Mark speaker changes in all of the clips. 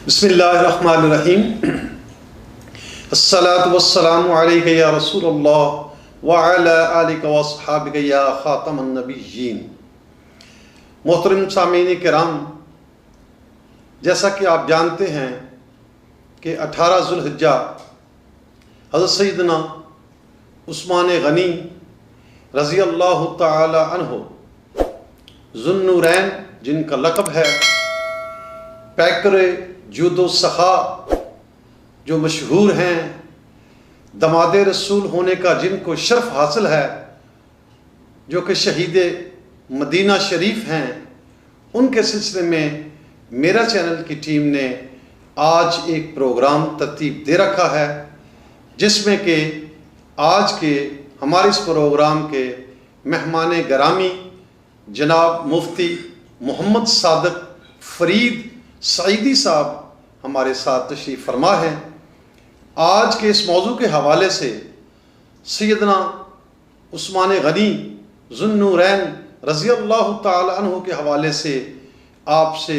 Speaker 1: بسم اللہ الرحمن الرحیم الصلاۃ والسلام علیک یا رسول اللہ وعلی آلک واصحابک یا خاتم النبیین۔ محترم سامعین کرام، جیسا کہ آپ جانتے ہیں کہ 18 ذو الحجہ حضرت سیدنا عثمان غنی رضی اللہ تعالی عنہ ذو النورین، جن کا لقب ہے پیکر جود و سخا، جو مشہور ہیں، دماد رسول ہونے کا جن کو شرف حاصل ہے، جو کہ شہید مدینہ شریف ہیں، ان کے سلسلے میں میرا چینل کی ٹیم نے آج ایک پروگرام ترتیب دے رکھا ہے، جس میں کہ آج کے ہمارے اس پروگرام کے مہمان گرامی جناب مفتی محمد صادق فرید سعیدی صاحب ہمارے ساتھ تشریف فرما ہیں۔ آج کے اس موضوع کے حوالے سے سیدنا عثمان غنی ذو النورین رضی اللہ تعالی عنہ کے حوالے سے آپ سے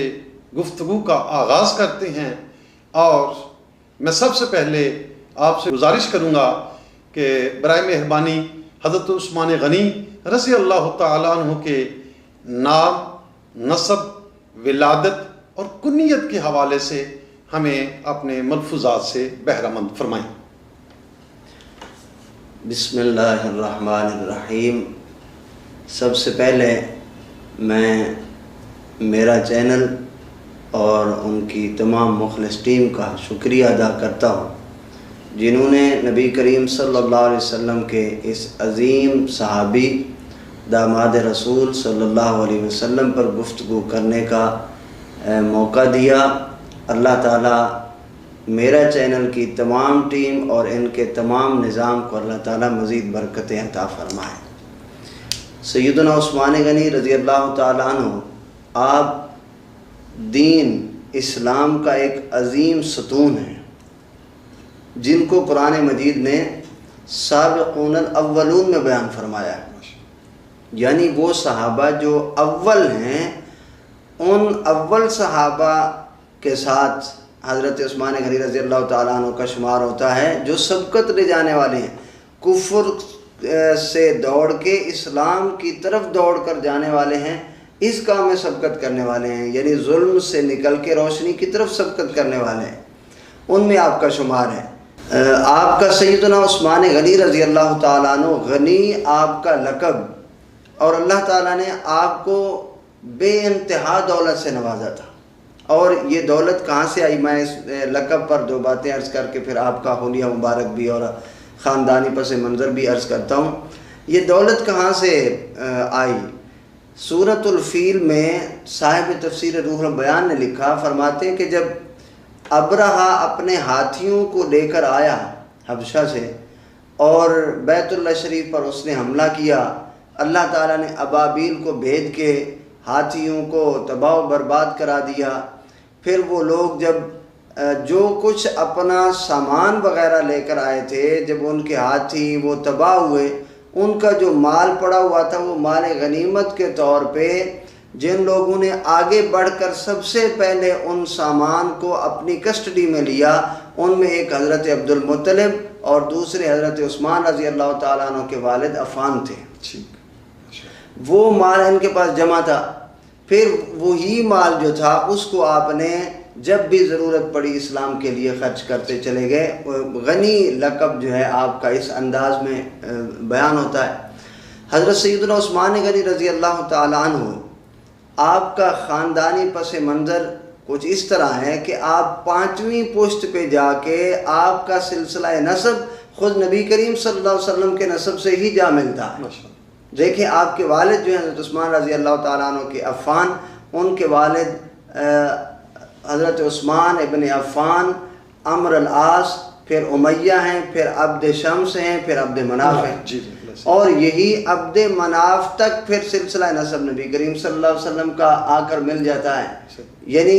Speaker 1: گفتگو کا آغاز کرتے ہیں، اور میں سب سے پہلے آپ سے گزارش کروں گا کہ برائے مہربانی حضرت عثمان غنی رضی اللہ تعالی عنہ کے نام، نسب، ولادت اور کنیت کے حوالے سے ہمیں اپنے ملفوظات سے بہرہ مند فرمائیں۔
Speaker 2: بسم اللہ الرحمن الرحیم۔ سب سے پہلے میں میرا چینل اور ان کی تمام مخلص ٹیم کا شکریہ ادا کرتا ہوں، جنہوں نے نبی کریم صلی اللہ علیہ وسلم کے اس عظیم صحابی داماد رسول صلی اللہ علیہ وسلم پر گفتگو کرنے کا موقع دیا۔ اللہ تعالیٰ میرا چینل کی تمام ٹیم اور ان کے تمام نظام کو اللہ تعالیٰ مزید برکتیں عطا فرمائے۔ سیدنا عثمان غنی رضی اللہ تعالیٰ عنہ آپ دین اسلام کا ایک عظیم ستون ہیں، جن کو قرآن مجید نے سابقون الاولون میں بیان فرمایا ہے، یعنی وہ صحابہ جو اول ہیں، ان اول صحابہ کے ساتھ حضرت عثمان غنی رضی اللہ تعالیٰ عنہ کا شمار ہوتا ہے، جو سبقت لے جانے والے ہیں، کفر سے دوڑ کے اسلام کی طرف دوڑ کر جانے والے ہیں، اس کام میں سبقت کرنے والے ہیں، یعنی ظلم سے نکل کے روشنی کی طرف سبقت کرنے والے ہیں، ان میں آپ کا شمار ہے۔ آپ کا سیدنا عثمان غنی رضی اللہ تعالیٰ عنہ، غنی آپ کا لقب، اور اللہ تعالیٰ نے آپ کو بے انتہا دولت سے نوازا تھا۔ اور یہ دولت کہاں سے آئی، میں اس لقب پر دو باتیں عرض کر کے پھر آپ کا حلیہ مبارک بھی اور خاندانی پس منظر بھی عرض کرتا ہوں۔ یہ دولت کہاں سے آئی؟ سورۃ الفیل میں صاحب تفسیر روح البیان نے لکھا، فرماتے ہیں کہ جب ابرہہ اپنے ہاتھیوں کو لے کر آیا حبشہ سے اور بیت اللہ شریف پر اس نے حملہ کیا، اللہ تعالیٰ نے ابابیل کو بھیج کے ہاتھیوں کو تباہ و برباد کرا دیا۔ پھر وہ لوگ جب جو کچھ اپنا سامان وغیرہ لے کر آئے تھے، جب ان کے ہاتھی وہ تباہ ہوئے، ان کا جو مال پڑا ہوا تھا وہ مال غنیمت کے طور پہ جن لوگوں نے آگے بڑھ کر سب سے پہلے ان سامان کو اپنی کسٹڈی میں لیا، ان میں ایک حضرت عبد المطلب اور دوسرے حضرت عثمان رضی اللہ تعالیٰ عنہ کے والد عفان تھے۔ وہ مال ان کے پاس جمع تھا، پھر وہی مال جو تھا اس کو آپ نے جب بھی ضرورت پڑی اسلام کے لیے خرچ کرتے چلے گئے۔ غنی لقب جو ہے آپ کا اس انداز میں بیان ہوتا ہے۔ حضرت سیدنا عثمان غنی رضی اللہ تعالیٰ عنہ، آپ کا خاندانی پس منظر کچھ اس طرح ہے کہ آپ 5ویں پشت پہ جا کے آپ کا سلسلہ نسب خود نبی کریم صلی اللہ علیہ وسلم کے نسب سے ہی جا ملتا ہے۔ دیکھیں آپ کے والد جو ہیں حضرت عثمان رضی اللہ تعالیٰ عنہ کے عفان، ان کے والد حضرت عثمان ابن عفان، عمر العاص، پھر امیہ ہیں، پھر عبد شمس ہیں، پھر عبد مناف ہیں، اور یہی عبد مناف تک پھر سلسلہ نسب نبی کریم صلی اللہ علیہ وسلم کا آ کر مل جاتا ہے۔ یعنی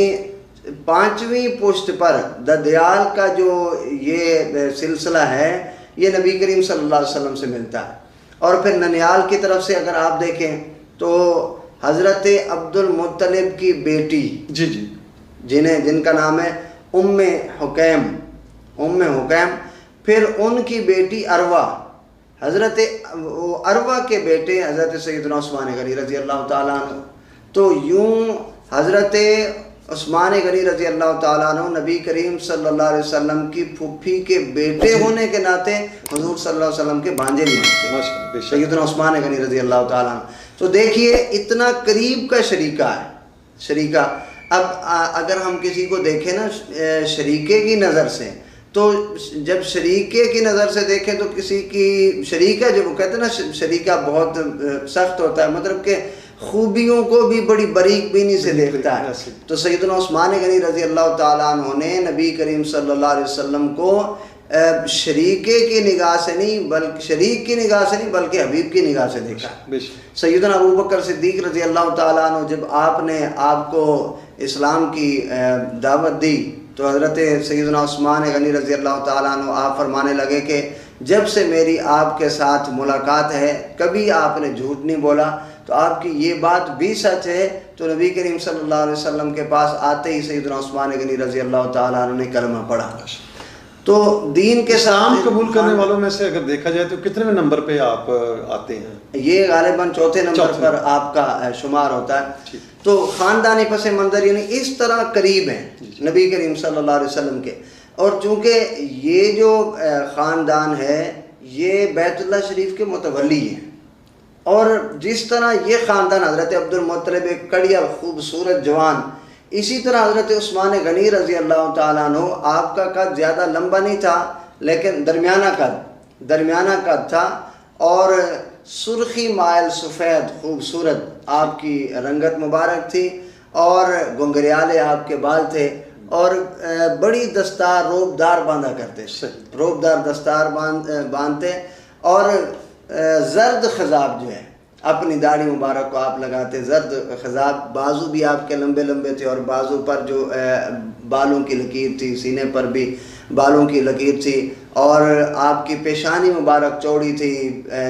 Speaker 2: 5ویں پشت پر ددیال کا جو یہ سلسلہ ہے، یہ نبی کریم صلی اللہ علیہ وسلم سے ملتا ہے۔ اور پھر ننیال کی طرف سے اگر آپ دیکھیں تو حضرت عبد المطلب کی بیٹی جن کا نام ہے ام حکیم، پھر ان کی بیٹی عروہ، حضرت عروہ کے بیٹے حضرت سیدنا عثمان غنی رضی اللہ تعالیٰ عنہ. تو یوں حضرت عثمان غنی رضی اللہ تعالیٰ عنہ نبی کریم صلی اللہ علیہ وسلم کی پھوپھی کے بیٹے ہونے کے ناطے حضور صلی اللہ علیہ وسلم کے بھانجے بھی ہیں سیدنا عثمان غنی رضی اللہ تعالیٰ عنہ. تو دیکھیے اتنا قریب کا شریکہ. اب اگر ہم کسی کو دیکھیں نا شریکے کی نظر سے، تو جب شریکے کی نظر سے دیکھیں تو کسی کی شریکہ، جب وہ کہتے ہیں نا شریکہ بہت سخت ہوتا ہے، مطلب کہ خوبیوں کو بھی بڑی باریک بینی سے دیکھتا ہے. تو سیدنا عثمان غنی رضی اللہ تعالیٰ عنہ نے نبی کریم صلی اللہ علیہ وسلم کو شریکے کی نگاہ سے نہیں بلکہ حبیب کی نگاہ سے دیکھا. سیدنا ابوبکر صدیق رضی اللہ تعالیٰ عنہ جب آپ نے آپ کو اسلام کی دعوت دی تو حضرت سیدنا عثمان غنی رضی اللہ تعالیٰ عنہ آپ فرمانے لگے کہ جب سے میری آپ کے ساتھ ملاقات ہے کبھی آپ نے جھوٹ نہیں بولا، تو آپ کی یہ بات بھی سچ ہے. تو نبی کریم صلی اللہ علیہ وسلم کے پاس آتے ہی سیدنا عثمان غنی رضی اللہ تعالیٰ عنہ نے کلمہ پڑھا. تو دین کے
Speaker 1: اسلام قبول کرنے والوں میں سے اگر دیکھا جائے تو کتنے نمبر پہ آپ آتے ہیں؟
Speaker 2: یہ غالباً چوتھے نمبر پر آپ کا شمار ہوتا ہے. تو خاندانی پس منظر یعنی اس طرح قریب ہیں نبی کریم صلی اللہ علیہ وسلم کے. اور چونکہ یہ جو خاندان ہے یہ بیت اللہ شریف کے متولی ہیں، اور جس طرح یہ خاندان حضرت عبد المطلب ایک کڑیا خوبصورت جوان، اسی طرح حضرت عثمان غنی رضی اللہ تعالیٰ عنہ آپ کا قد زیادہ لمبا نہیں تھا لیکن درمیانہ قد تھا، اور سرخی مائل سفید خوبصورت آپ کی رنگت مبارک تھی، اور گنگریالے آپ کے بال تھے، اور بڑی دستار روبدار باندھا کرتے، روبدار دستار باندھتے، اور زرد خضاب جو ہے اپنی داڑھی مبارک کو آپ لگاتے، زرد خضاب. بازو بھی آپ کے لمبے لمبے تھے، اور بازو پر جو بالوں کی لکیر تھی، سینے پر بھی بالوں کی لکیر تھی، اور آپ کی پیشانی مبارک چوڑی تھی،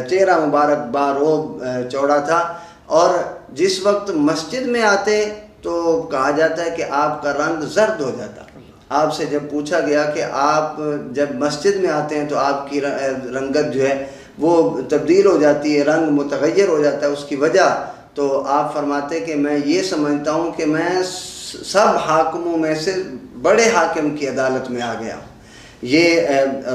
Speaker 2: چہرہ مبارک باروب چوڑا تھا. اور جس وقت مسجد میں آتے تو کہا جاتا ہے کہ آپ کا رنگ زرد ہو جاتا. آپ سے جب پوچھا گیا کہ آپ جب مسجد میں آتے ہیں تو آپ کی رنگت جو ہے وہ تبدیل ہو جاتی ہے، رنگ متغیر ہو جاتا ہے، اس کی وجہ؟ تو آپ فرماتے کہ میں یہ سمجھتا ہوں کہ میں سب حاکموں میں سے بڑے حاکم کی عدالت میں آ گیا ہوں. یہ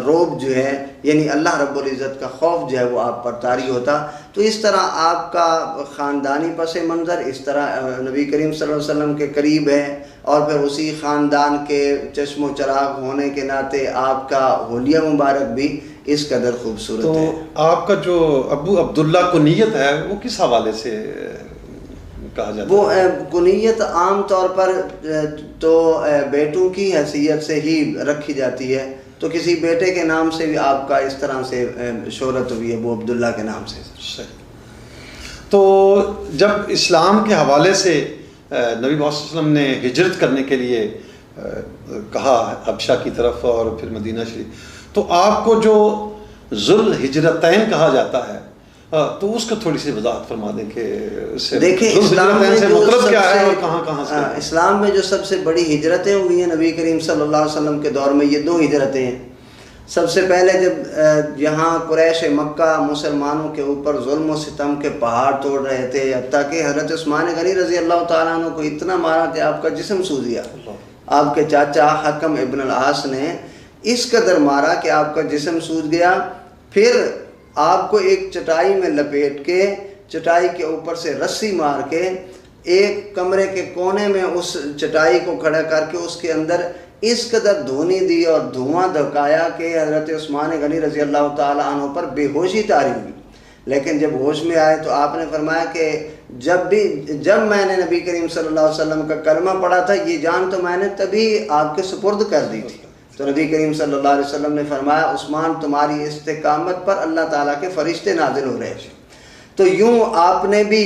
Speaker 2: روب جو ہے یعنی اللہ رب العزت کا خوف جو ہے وہ آپ پر طاری ہوتا. تو اس طرح آپ کا خاندانی پس منظر اس طرح نبی کریم صلی اللہ علیہ وسلم کے قریب ہے، اور پھر اسی خاندان کے چشم و چراغ ہونے کے ناطے آپ کا حلیہ مبارک بھی اس قدر خوبصورت ہے.
Speaker 1: تو آپ کا جو ابو عبداللہ کنیت ہے وہ کس حوالے سے کہا جاتا ہے؟
Speaker 2: وہ کنیت عام طور پر تو بیٹوں کی حیثیت سے ہی رکھی جاتی ہے، تو کسی بیٹے کے نام سے بھی آپ کا اس طرح سے شہرت ہوئی ہے، وہ عبداللہ کے نام سے.
Speaker 1: تو جب اسلام کے حوالے سے نبی محمد صلی اللہ علیہ وسلم نے ہجرت کرنے کے لیے کہا حبشہ کی طرف اور پھر مدینہ شریف، تو آپ کو جو ذوالہجرتین کہا جاتا ہے تو اس کا تھوڑی سی وضاحت فرما دیں کہ
Speaker 2: دیکھیں اسلام میں جو
Speaker 1: مطلب کیا ہے اور کہاں سے؟
Speaker 2: اسلام میں جو سب سے بڑی ہجرتیں ہوئی ہیں نبی کریم صلی اللہ علیہ وسلم کے دور میں، یہ 2 ہجرتیں ہیں. سب سے پہلے جب یہاں قریش مکہ مسلمانوں کے اوپر ظلم و ستم کے پہاڑ توڑ رہے تھے، حتیٰ کہ حضرت عثمان غنی رضی اللہ تعالیٰ عنہ کو اتنا مارا کہ آپ کا جسم سوج گیا. آپ کے چاچا حکم ابن العاص نے اس قدر مارا کہ آپ کا جسم سوج گیا. پھر آپ کو ایک چٹائی میں لپیٹ کے، چٹائی کے اوپر سے رسی مار کے ایک کمرے کے کونے میں اس چٹائی کو کھڑا کر کے اس کے اندر اس قدر دھونی دی اور دھواں دھکایا کہ حضرت عثمان غنی رضی اللہ تعالیٰ عنہ پر بے ہوشی طاری ہوئی. لیکن جب ہوش میں آئے تو آپ نے فرمایا کہ جب میں نے نبی کریم صلی اللہ علیہ وسلم کا کلمہ پڑھا تھا، یہ جان تو میں نے تبھی آپ کے سپرد کر دی تھی. تو نبی کریم صلی اللہ علیہ وسلم نے فرمایا عثمان تمہاری استقامت پر اللہ تعالیٰ کے فرشتے نازل ہو رہے تھے. تو یوں آپ نے بھی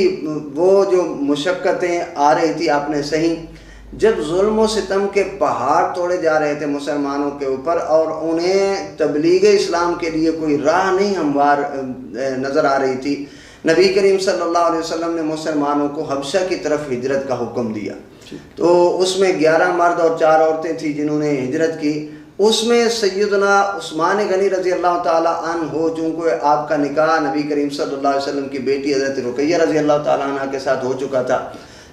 Speaker 2: وہ جو مشقتیں آ رہی تھی آپ نے سہی. جب ظلم و ستم کے پہاڑ توڑے جا رہے تھے مسلمانوں کے اوپر اور انہیں تبلیغ اسلام کے لیے کوئی راہ نہیں ہموار نظر آ رہی تھی، نبی کریم صلی اللہ علیہ وسلم نے مسلمانوں کو حبشہ کی طرف ہجرت کا حکم دیا. تو اس میں 11 مرد اور 4 عورتیں تھیں جنہوں نے ہجرت کی. اس میں سیدنا عثمان غنی رضی اللہ تعالیٰ عنہ ہو، چونکہ آپ کا نکاح نبی کریم صلی اللہ علیہ وسلم کی بیٹی حضرت رقیہ رضی اللہ تعالیٰ عنہ کے ساتھ ہو چکا تھا.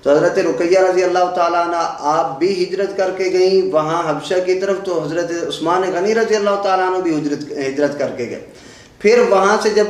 Speaker 2: تو حضرت رقیہ رضی اللہ تعالیٰ عنہ آپ بھی ہجرت کر کے گئیں وہاں حبشہ کی طرف، تو حضرت عثمان غنی رضی اللہ تعالیٰ عنہ بھی ہجرت کر کے گئے. پھر وہاں سے جب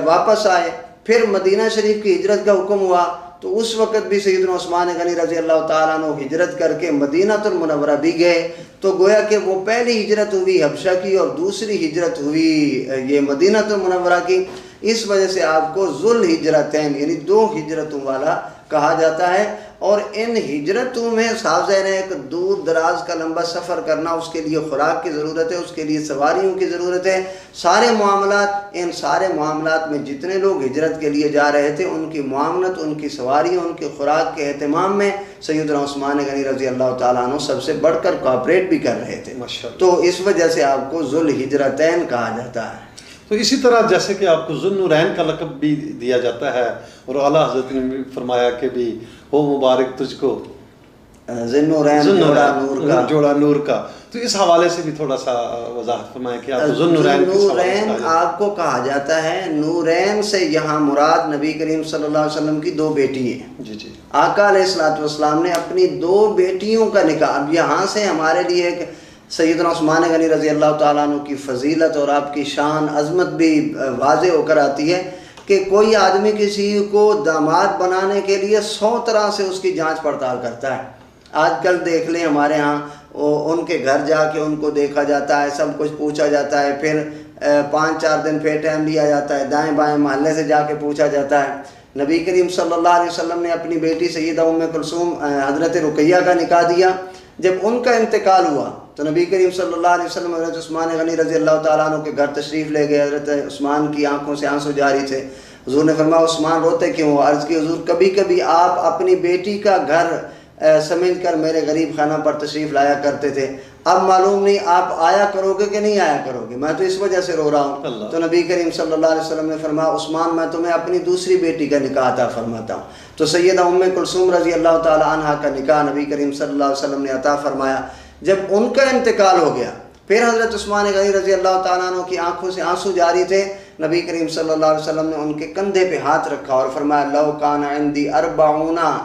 Speaker 2: واپس آئے، پھر مدینہ شریف کی ہجرت کا حکم ہوا، تو اس وقت بھی سیدنا عثمان غنی رضی اللہ تعالیٰ عنہ ہجرت کر کے مدینہ المنورہ بھی گئے. تو گویا کہ وہ پہلی ہجرت ہوئی حبشہ کی اور دوسری ہجرت ہوئی یہ مدینہ المنورہ کی. اس وجہ سے آپ کو ذو الہجرتین یعنی 2 ہجرتوں والا کہا جاتا ہے. اور ان ہجرتوں میں صاف ظاہر ہے ایک دور دراز کا لمبا سفر کرنا، اس کے لیے خوراک کی ضرورت ہے، اس کے لیے سواریوں کی ضرورت ہے. سارے معاملات، ان سارے معاملات میں جتنے لوگ ہجرت کے لیے جا رہے تھے ان کی معاونت، ان کی سواریوں، ان کی خوراک کے اہتمام میں سیدنا عثمان غنی رضی اللہ تعالیٰ عنہ سب سے بڑھ کر کوآپریٹ بھی کر رہے تھے. تو اس وجہ سے آپ کو ذو الہجرتین کہا جاتا ہے.
Speaker 1: تو اسی طرح جیسے کہ آپ کو ذو النورین کا لقب بھی دیا جاتا ہے، اور اعلیٰ حضرت نے بھی فرمایا کہ بھی ہو مبارک تجھ کو
Speaker 2: ذو النورین
Speaker 1: جوڑا نور کا. تو اس حوالے سے بھی تھوڑا سا وضاحت فرمائیں کہ آپ کو ذو النورین
Speaker 2: نورین آپ کو کہا جاتا ہے. نورین سے یہاں مراد نبی کریم صلی اللہ علیہ وسلم کی 2 بیٹی ہیں.
Speaker 1: جی
Speaker 2: آقا علیہ الصلوۃ والسلام نے اپنی 2 بیٹیوں کا نکاح. اب یہاں سے ہمارے لیے ایک سیدنا عثمان غنی رضی اللہ تعالیٰ عنہ کی فضیلت اور آپ کی شان عظمت بھی واضح ہو کر آتی ہے کہ کوئی آدمی کسی کو داماد بنانے کے لیے 100 طرح سے اس کی جانچ پڑتال کرتا ہے. آج کل دیکھ لیں ہمارے ہاں ان کے گھر جا کے ان کو دیکھا جاتا ہے، سب کچھ پوچھا جاتا ہے، پھر 5-4 دن پھر ٹائم لیا جاتا ہے، دائیں بائیں محلے سے جا کے پوچھا جاتا ہے. نبی کریم صلی اللہ علیہ وسلم نے اپنی بیٹی سیدہ ام کلثوم حضرت رقیہ کا نکاح دیا. جب ان کا انتقال ہوا تو نبی کریم صلی اللہ علیہ وسلم حضرت عثمان غنی رضی اللہ تعالیٰ عنہ کے گھر تشریف لے گئے. حضرت عثمان کی آنکھوں سے آنسو جاری تھے. حضور نے فرمایا عثمان روتے کیوں ہو؟ عرض کی حضور کبھی کبھی آپ اپنی بیٹی کا گھر سمجھ کر میرے غریب خانہ پر تشریف لایا کرتے تھے، اب معلوم نہیں آپ آیا کرو گے کہ نہیں آیا کرو گے، میں تو اس وجہ سے رو رہا ہوں. تو نبی کریم صلی اللہ علیہ وسلم نے فرمایا عثمان میں تمہیں اپنی دوسری بیٹی کا نکاح عطا فرماتا ہوں. تو سیدہ ام کلثوم رضی اللہ تعالیٰ عنہ کا نکاح نبی کریم صلی اللہ علیہ وسلم نے عطا فرمایا. جب ان کا انتقال ہو گیا پھر حضرت عثمان غنی رضی اللہ تعالیٰ عنہ کی آنکھوں سے آنسو جاری تھے. نبی کریم صلی اللہ علیہ وسلم نے ان کے کندھے پہ ہاتھ رکھا اور فرمایا لو کان عندی 40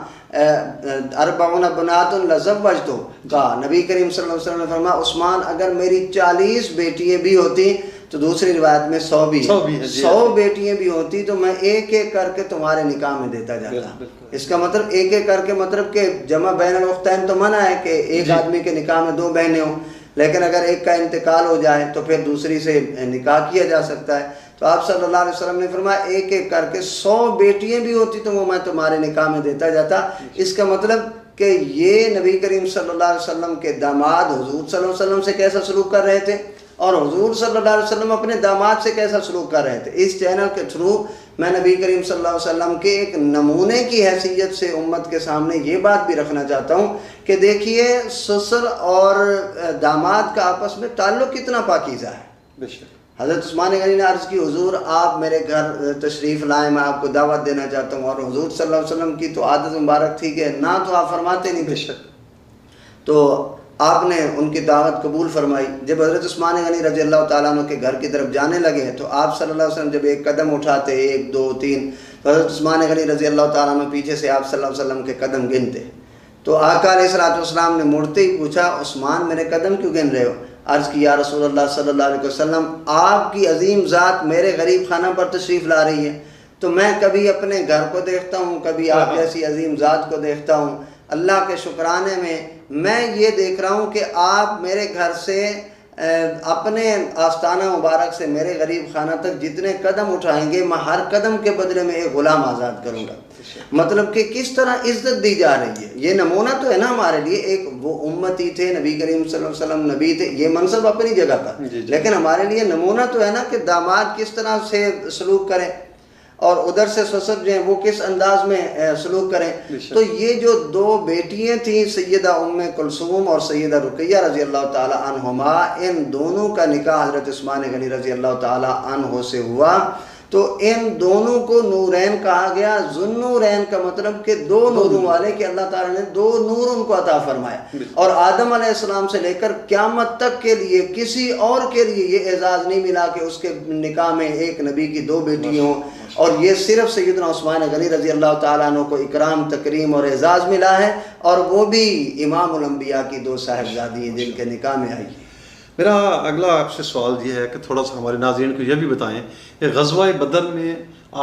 Speaker 2: بنات لزوجتو. کہا نبی کریم صلی اللہ علیہ وسلم نے فرمایا عثمان اگر میری 40 بیٹیاں بھی ہوتی، تو دوسری روایت میں 100 بھی 100 بیٹیاں بھی ہوتی تو میں ایک ایک کر کے تمہارے نکاح میں دیتا جاتا. اس کا مطلب ایک ایک کر کے مطلب کہ جمع بین الاختین تو منع ہے کہ ایک آدمی کے نکاح میں 2 بہنیں ہوں، لیکن اگر ایک کا انتقال ہو جائے تو پھر دوسری سے نکاح کیا جا سکتا ہے. تو آپ صلی اللہ علیہ وسلم نے فرمایا ایک ایک کر کے 100 بیٹیاں بھی ہوتی تو وہ میں تمہارے نکاح میں دیتا جاتا. اس کا مطلب کہ یہ نبی کریم صلی اللہ علیہ وسلم کے داماد حضور صلی اللہ علیہ وسلم سے کیسا سلوک کر رہے تھے اور حضور صلی اللہ علیہ وسلم اپنے داماد سے کیسا سلوک کر رہے تھے. اس چینل کے تھرو میں نبی کریم صلی اللہ علیہ وسلم کے ایک نمونے کی حیثیت سے امت کے سامنے یہ بات بھی رکھنا چاہتا ہوں کہ دیکھیے سسر اور داماد کا آپس میں تعلق کتنا پاکیزہ ہے.
Speaker 1: بے شک.
Speaker 2: حضرت عثمان غنی نے عرض کی حضور آپ میرے گھر تشریف لائیں، میں آپ کو دعوت دینا چاہتا ہوں. اور حضور صلی اللہ علیہ وسلم کی تو عادت مبارک تھی کہ نہ تو آپ فرماتے نہیں. بے شک. تو آپ نے ان کی دعوت قبول فرمائی. جب حضرت عثمان غنی رضی اللہ تعالیٰ عنہ کے گھر کی طرف جانے لگے تو آپ صلی اللہ علیہ وسلم جب ایک قدم اٹھاتے 1 2 3 تو حضرت عثمان غنی رضی اللہ تعالیٰ عنہ پیچھے سے آپ صلی اللہ علیہ وسلم کے قدم گنتے. تو آقا علیہ الصلوۃ والسلام نے مڑتے ہی پوچھا عثمان میرے قدم کیوں گن رہے ہو؟ عرض کی یا رسول اللہ صلی اللہ علیہ وسلم آپ کی عظیم ذات میرے غریب خانہ پر تشریف لا رہی ہے تو میں کبھی اپنے گھر کو دیکھتا ہوں، کبھی آپ جیسی عظیم ذات کو دیکھتا ہوں. اللہ کے شکرانے میں یہ دیکھ رہا ہوں کہ آپ میرے گھر سے اپنے آستانہ مبارک سے میرے غریب خانہ تک جتنے قدم اٹھائیں گے میں ہر قدم کے بدلے میں ایک غلام آزاد کروں گا. مطلب کہ کس طرح عزت دی جا رہی ہے. یہ نمونہ تو ہے نا ہمارے لیے. ایک وہ امتی تھے، نبی کریم صلی اللہ علیہ وسلم نبی تھے، یہ منصب اپنی جگہ تھا، لیکن ہمارے لیے نمونہ تو ہے نا کہ داماد کس طرح سے سلوک کریں اور ادھر سے سسر جو ہیں وہ کس انداز میں سلوک کریں. تو یہ جو 2 بیٹیاں تھیں سیدہ ام کلثوم اور سیدہ رقیہ رضی اللہ تعالی عنہما، ان دونوں کا نکاح حضرت عثمان غنی رضی اللہ تعالی عنہ سے ہوا. تو ان دونوں کو نورین کہا گیا. ذوالنورین کا مطلب کہ دو نوروں والے، کہ اللہ تعالیٰ نے دو نور ان کو عطا فرمایا. اور آدم علیہ السلام سے لے کر قیامت تک کے لیے کسی اور کے لیے یہ اعزاز نہیں ملا کہ اس کے نکاح میں ایک نبی کی دو بیٹی ہوں. اور یہ صرف سیدنا عثمان غنی رضی اللہ تعالیٰ عنہ کو اکرام، تکریم اور اعزاز ملا ہے، اور وہ بھی امام الانبیاء کی دو صاحبزادی ہیں جن کے نکاح میں آئی.
Speaker 1: میرا اگلا آپ سے سوال یہ ہے کہ تھوڑا سا ہمارے ناظرین کو یہ بھی بتائیں کہ غزوہ بدر میں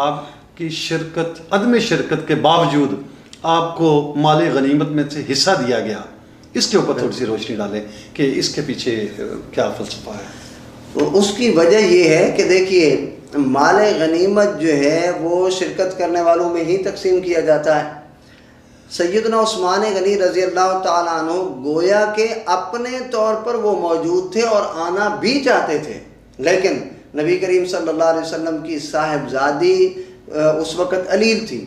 Speaker 1: آپ کی شرکت، عدم شرکت کے باوجود آپ کو مال غنیمت میں سے حصہ دیا گیا، اس کے اوپر تھوڑی سی روشنی ڈالیں کہ اس کے پیچھے کیا فلسفہ ہے.
Speaker 2: اس کی وجہ یہ ہے کہ دیکھیے مال غنیمت جو ہے وہ شرکت کرنے والوں میں ہی تقسیم کیا جاتا ہے. سیدنا عثمان غنی رضی اللہ تعالیٰ عنہ گویا کہ اپنے طور پر وہ موجود تھے اور آنا بھی چاہتے تھے، لیکن نبی کریم صلی اللہ علیہ وسلم کی صاحبزادی اس وقت علیل تھی.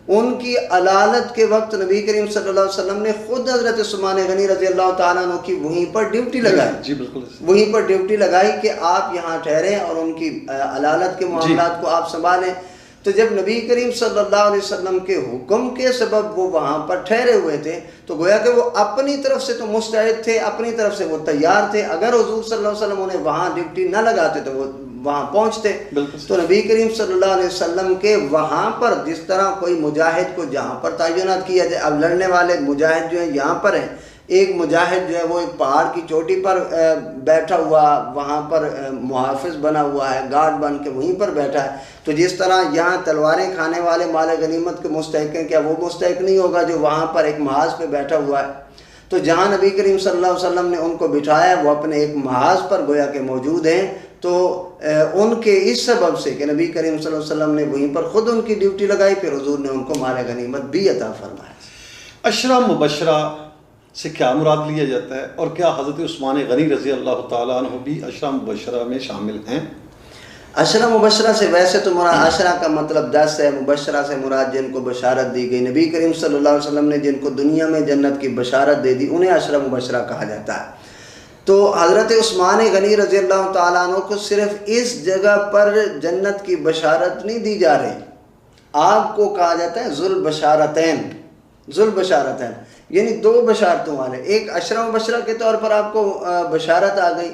Speaker 2: ان کی علالت کے وقت نبی کریم صلی اللہ علیہ وسلم نے خود حضرت عثمان غنی رضی اللہ تعالیٰ عنہ کی وہیں پر ڈیوٹی لگائی.
Speaker 1: جی بالکل
Speaker 2: وہیں پر ڈیوٹی لگائی کہ آپ یہاں ٹھہریں اور ان کی علالت کے معاملات کو آپ سنبھالیں. تو جب نبی کریم صلی اللہ علیہ وسلم کے حکم کے سبب وہ وہاں پر ٹھہرے ہوئے تھے تو گویا کہ وہ اپنی طرف سے تو مستعد تھے، اپنی طرف سے وہ تیار تھے. اگر حضور صلی اللہ علیہ وسلم انہیں وہاں ڈیوٹی نہ لگاتے تو وہ وہاں پہنچتے. تو نبی کریم صلی اللہ علیہ وسلم کے وہاں پر جس طرح کوئی مجاہد کو جہاں پر تعینات کیا جائے، اب لڑنے والے مجاہد جو ہیں یہاں پر ہیں، ایک مجاہد جو ہے وہ ایک پہاڑ کی چوٹی پر بیٹھا ہوا، وہاں پر محافظ بنا ہوا ہے، گارڈ بن کے وہیں پر بیٹھا ہے. تو جس طرح یہاں تلواریں کھانے والے مال غنیمت کے مستحق ہیں، کیا وہ مستحق نہیں ہوگا جو وہاں پر ایک محاذ پہ بیٹھا ہوا ہے؟ تو جہاں نبی کریم صلی اللہ علیہ وسلم نے ان کو بٹھایا وہ اپنے ایک محاذ پر گویا کہ موجود ہیں. تو ان کے اس سبب سے کہ نبی کریم صلی اللہ علیہ وسلم نے وہیں پر خود ان کی ڈیوٹی لگائی، پھر حضور نے ان کو مال غنیمت بھی عطا فرمایا.
Speaker 1: عشرہ مبشرہ سے کیا مراد لیا جاتا ہے، اور کیا حضرت عثمان غنی رضی اللہ تعالیٰ عنہ بھی عشرہ مبشرہ میں شامل ہیں؟
Speaker 2: عشرہ مبشرہ سے ویسے تو مراد عشرہ کا مطلب 10 ہے، مبشرہ سے مراد جن کو بشارت دی گئی. نبی کریم صلی اللہ علیہ وسلم نے جن کو دنیا میں جنت کی بشارت دے دی انہیں عشرہ مبشرہ کہا جاتا ہے. تو حضرت عثمان غنی رضی اللہ تعالیٰ عنہ کو صرف اس جگہ پر جنت کی بشارت نہیں دی جا رہی، آپ کو کہا جاتا ہے ذوالبشارتین. ذوالبشارتین یعنی دو بشارتوں والے، ایک عشرہ مبشرہ کے طور پر آپ کو بشارت آ گئی،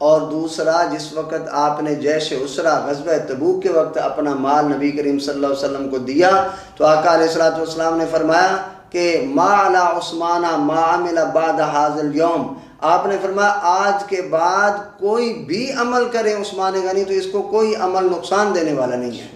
Speaker 2: اور دوسرا جس وقت آپ نے جیش اسرا غزوہ تبوک کے وقت اپنا مال نبی کریم صلی اللہ علیہ وسلم کو دیا تو آقا علیہ الصلوۃ والسلام نے فرمایا کہ ما علی عثمان ما عمل بعد هذا اليوم. آپ نے فرمایا آج کے بعد کوئی بھی عمل کرے عثمان غنی تو اس کو کوئی عمل نقصان دینے والا نہیں ہے.